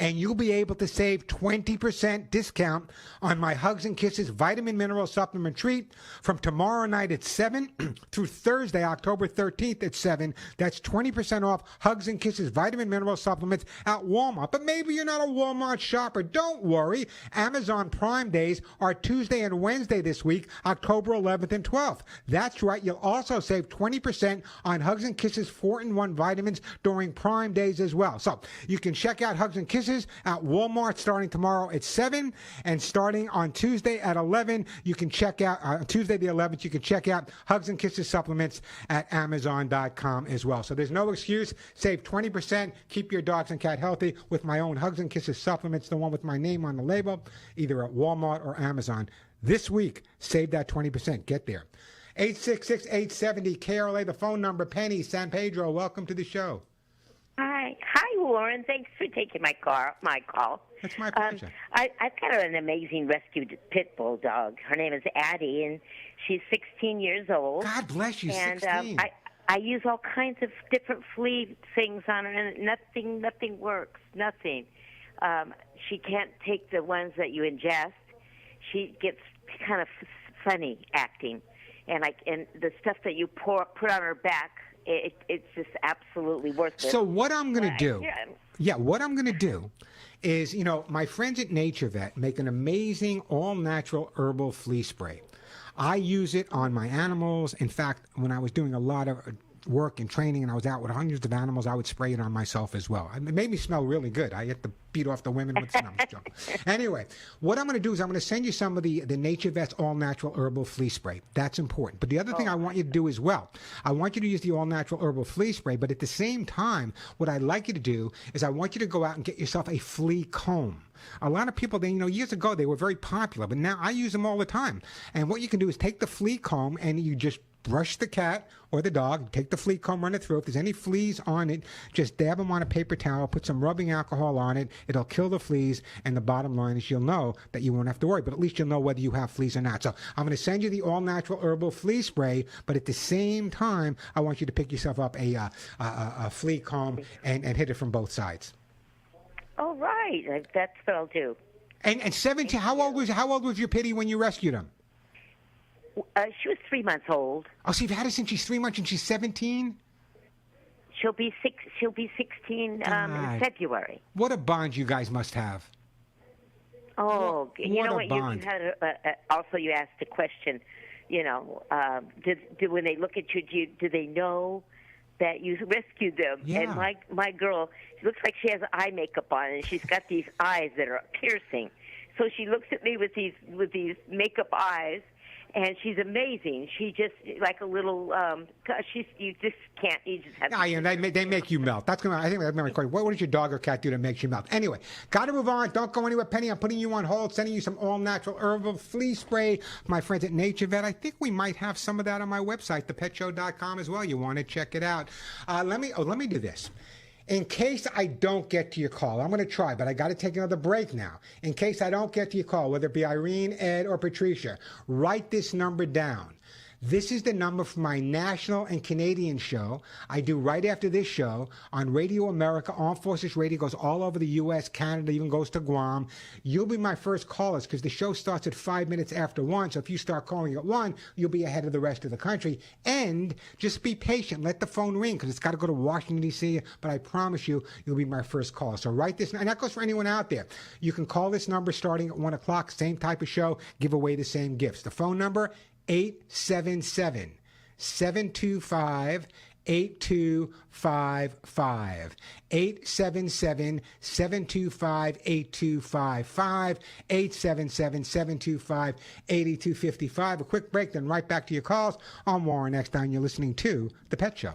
and you'll be able to save 20% discount on my Hugs and Kisses vitamin mineral supplement treat from tomorrow night at 7 through Thursday, October 13th at 7. That's 20% off Hugs and Kisses vitamin mineral supplements at Walmart. But maybe you're not a Walmart shopper. Don't worry. Amazon Prime Days are Tuesday and Wednesday this week, October 11th and 12th. That's right. You'll also save 20% on Hugs and Kisses 4-in-1 vitamins during Prime Days as well. So you can check out Hugs and Kisses at Walmart starting tomorrow at 7, and starting on Tuesday at 11, you can check out, Tuesday the 11th, you can check out Hugs and Kisses supplements at Amazon.com as well. So there's no excuse. Save 20%. Keep your dogs and cat healthy with my own Hugs and Kisses supplements, the one with my name on the label, either at Walmart or Amazon. This week, save that 20%. Get there. 866-870-KRLA, the phone number. Penny, San Pedro, welcome to the show. Hi, Warren. Thanks for taking my call. That's my pleasure. I've got an amazing rescued pit bull dog. Her name is Addie, and she's 16 years old. God bless you, and, 16. I use all kinds of different flea things on her, and nothing works. Nothing. She can't take the ones that you ingest. She gets kind of funny acting, and the stuff that you put on her back. It's just absolutely worthless. So what I'm going to do, what I'm going to do is, my friends at Nature Vet make an amazing all-natural herbal flea spray. I use it on my animals. In fact, when I was doing a lot of work and training and I was out with hundreds of animals, I would spray it on myself as well. It made me smell really good. I had to beat off the women with some joke. Anyway, what I'm going to do is I'm going to send you some of the Nature Vet's all-natural herbal flea spray. That's important. But the other thing I want you to do as well, I want you to use the all-natural herbal flea spray, but at the same time, what I'd like you to do is I want you to go out and get yourself a flea comb. A lot of people, years ago, they were very popular, but now I use them all the time. And what you can do is take the flea comb and you just brush the cat or the dog, take the flea comb, run it through. If there's any fleas on it, just dab them on a paper towel, put some rubbing alcohol on it. It'll kill the fleas, and the bottom line is you'll know that you won't have to worry, but at least you'll know whether you have fleas or not. So I'm going to send you the all-natural herbal flea spray, but at the same time, I want you to pick yourself up a flea comb and hit it from both sides. All right. That's what I'll do. And 17, how old was your pitty when you rescued him? She was 3 months old. Oh, so you've had her since she's 3 months and she's 17? She'll be 16 in February. What a bond you guys must have. Oh, you know what? Bond. You had also you asked the question. When they look at you, do they know that you rescued them? Yeah. And my girl, she looks like she has eye makeup on, and she's got these eyes that are piercing. So she looks at me with these makeup eyes. And she's amazing. She just like a little. You just can't. You just have. Yeah, they make you melt. I think that's my question. What does your dog or cat do that makes you melt? Anyway, got to move on. Don't go anywhere, Penny. I'm putting you on hold. Sending you some all-natural herbal flea spray. My friends at Nature Vet. I think we might have some of that on my website, thepetshow.com as well. You want to check it out? Let me do this. In case I don't get to your call, I'm going to try, but I got to take another break now. In case I don't get to your call, whether it be Irene, Ed, or Patricia, write this number down. This is the number for my national and Canadian show. I do right after this show on Radio America. Armed Forces Radio goes all over the U.S., Canada, even goes to Guam. You'll be my first callers because the show starts at 5 minutes after 1. So if you start calling at 1, you'll be ahead of the rest of the country. And just be patient. Let the phone ring because it's got to go to Washington, D.C. But I promise you, you'll be my first caller. So write this. And that goes for anyone out there. You can call this number starting at 1 o'clock. Same type of show. Give away the same gifts. The phone number, 877-725-8255. 877-725-8255. 877-725-8255. A quick break, then right back to your calls. I'm Warren Eckstein. You're listening to The Pet Show.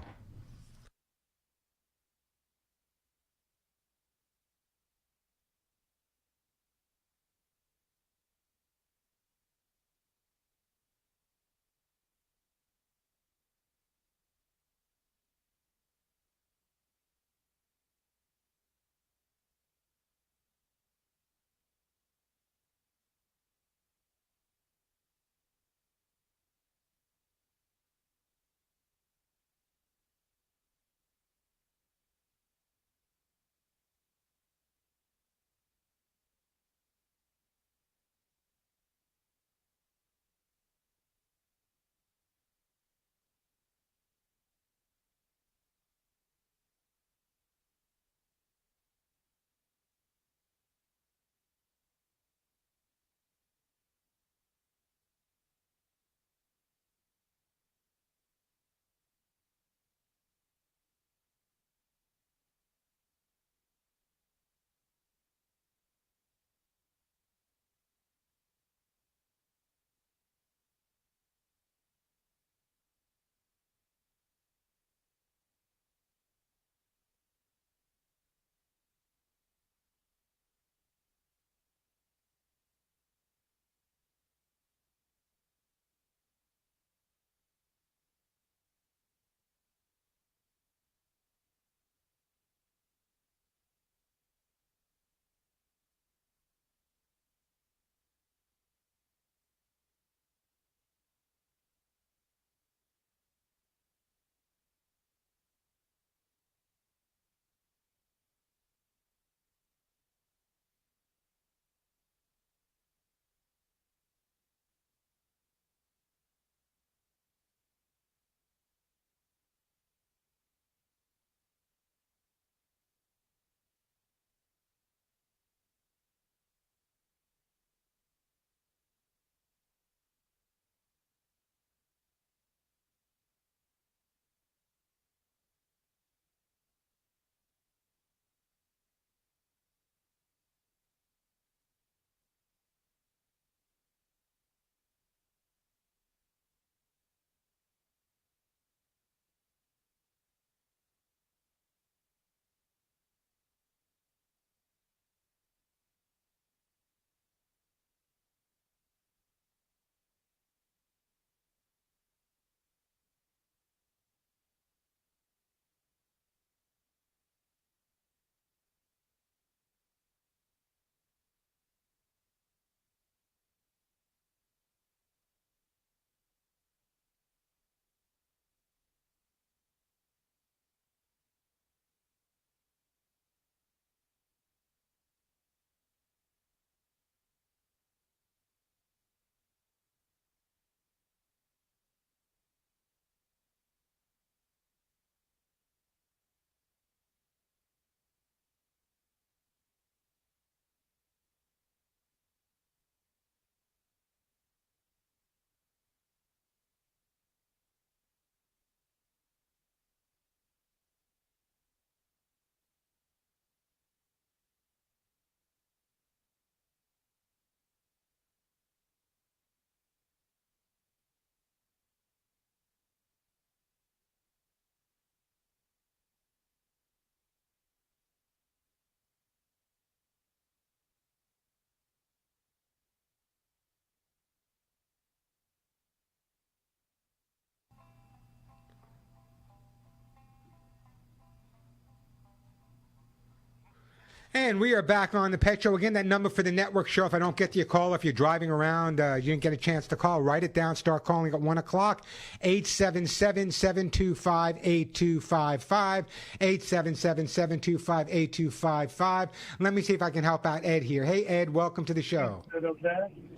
And we are back on the Pet Show. Again, that number for the network show, if I don't get to your call, if you're driving around, you didn't get a chance to call, write it down, start calling at 1 o'clock, 877-725-8255, 877-725-8255. Let me see if I can help out Ed here. Hey, Ed, welcome to the show.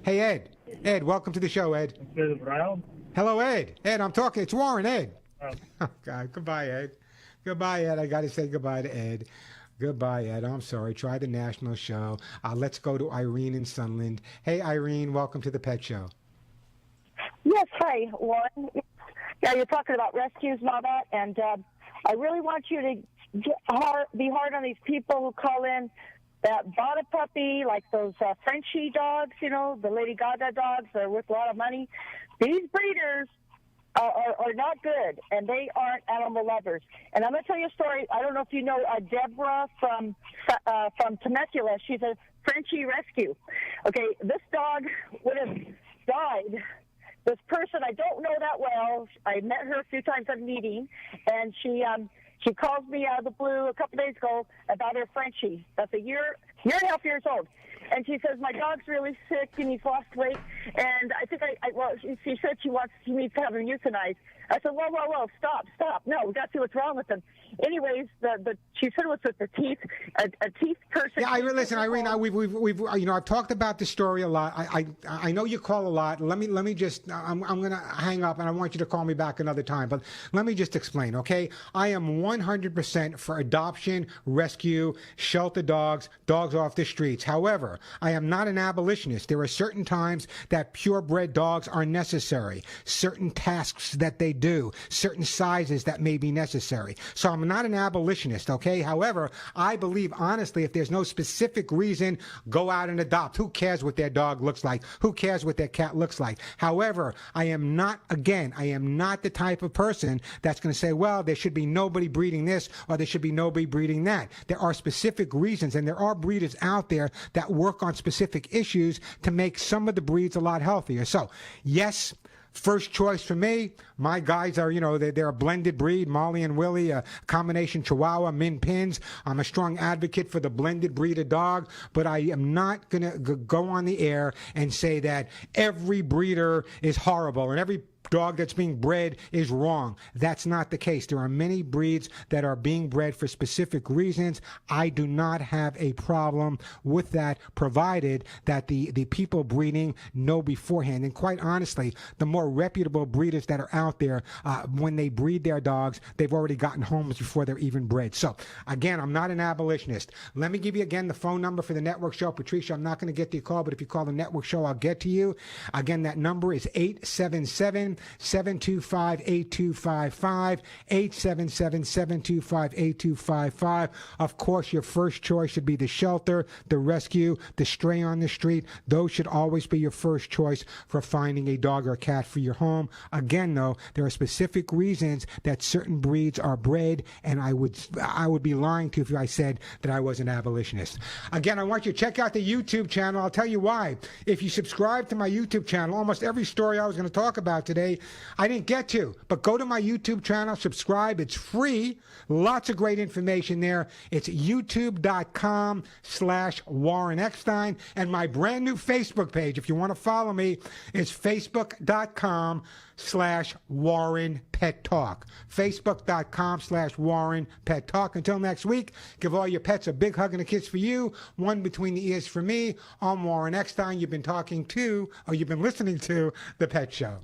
Hey, Ed. Ed, welcome to the show, Ed. Hello, Ed. Ed, I'm talking. It's Warren, Ed. Oh, God. Goodbye, Ed. Goodbye, Ed. I got to say goodbye to Ed. Goodbye, Ed. I'm sorry. Try the national show. Let's go to Irene in Sunland. Hey, Irene, welcome to the Pet Show. Yes, hi, Warren. Yeah, you're talking about rescues and all that, and I really want you to be hard on these people who call in that bought a puppy, like those Frenchie dogs, you know, the Lady Gaga dogs. They're worth a lot of money. These breeders are not good, and they aren't animal lovers. And I'm going to tell you a story. I don't know if you know Deborah from Temecula. She's a Frenchie rescue. Okay, this dog would have died. This person I don't know that well. I met her a few times at a meeting, and she calls me out of the blue a couple days ago about her Frenchie. That's a year and a half years old. And she says, my dog's really sick and he's lost weight. And I think she said she needs to have him euthanized. I said, whoa, stop. No, we got to see what's wrong with him. Anyways, she said it was with the teeth, a teeth person. Yeah, listen, Irene, we've I've talked about this story a lot. I know you call a lot. Let me just, I'm going to hang up and I want you to call me back another time. But let me just explain, okay? I am 100% for adoption, rescue, shelter dogs off the streets. However, I am not an abolitionist. There are certain times that purebred dogs are necessary, certain tasks that they do, certain sizes that may be necessary. So I'm not an abolitionist, okay? However, I believe, honestly, if there's no specific reason, go out and adopt. Who cares what their dog looks like? Who cares what their cat looks like? However, I am not the type of person that's going to say, well, there should be nobody breeding this or there should be nobody breeding that. There are specific reasons, and there are breeders out there that work on specific issues to make some of the breeds a lot healthier. So, yes, first choice for me. My guys are, they're a blended breed, Molly and Willie, a combination Chihuahua, Min Pins. I'm a strong advocate for the blended breed of dog, but I am not going to go on the air and say that every breeder is horrible and every dog that's being bred is wrong. That's not the case. There are many breeds that are being bred for specific reasons. I do not have a problem with that, provided that the people breeding know beforehand. And quite honestly, the more reputable breeders that are out there, when they breed their dogs, they've already gotten homes before they're even bred. So, again, I'm not an abolitionist. Let me give you again the phone number for the network show. Patricia, I'm not going to get to your call, but if you call the network show, I'll get to you. Again, that number is 877-725-8255, 877-725-8255. Of course, your first choice should be the shelter, the rescue, the stray on the street. Those should always be your first choice for finding a dog or a cat for your home. Again, though, there are specific reasons that certain breeds are bred, and I would be lying to you if I said that I was an abolitionist. Again, I want you to check out the YouTube channel. I'll tell you why. If you subscribe to my YouTube channel, almost every story I was going to talk about today, I didn't get to, but go to my YouTube channel, subscribe. It's free. Lots of great information there. It's youtube.com/Warren Eckstein. And my brand new Facebook page, if you want to follow me, is facebook.com/Warren Pet Talk. Facebook.com/Warren Pet Talk. Until next week, give all your pets a big hug and a kiss for you, one between the ears for me. I'm Warren Eckstein. You've been listening to The Pet Show.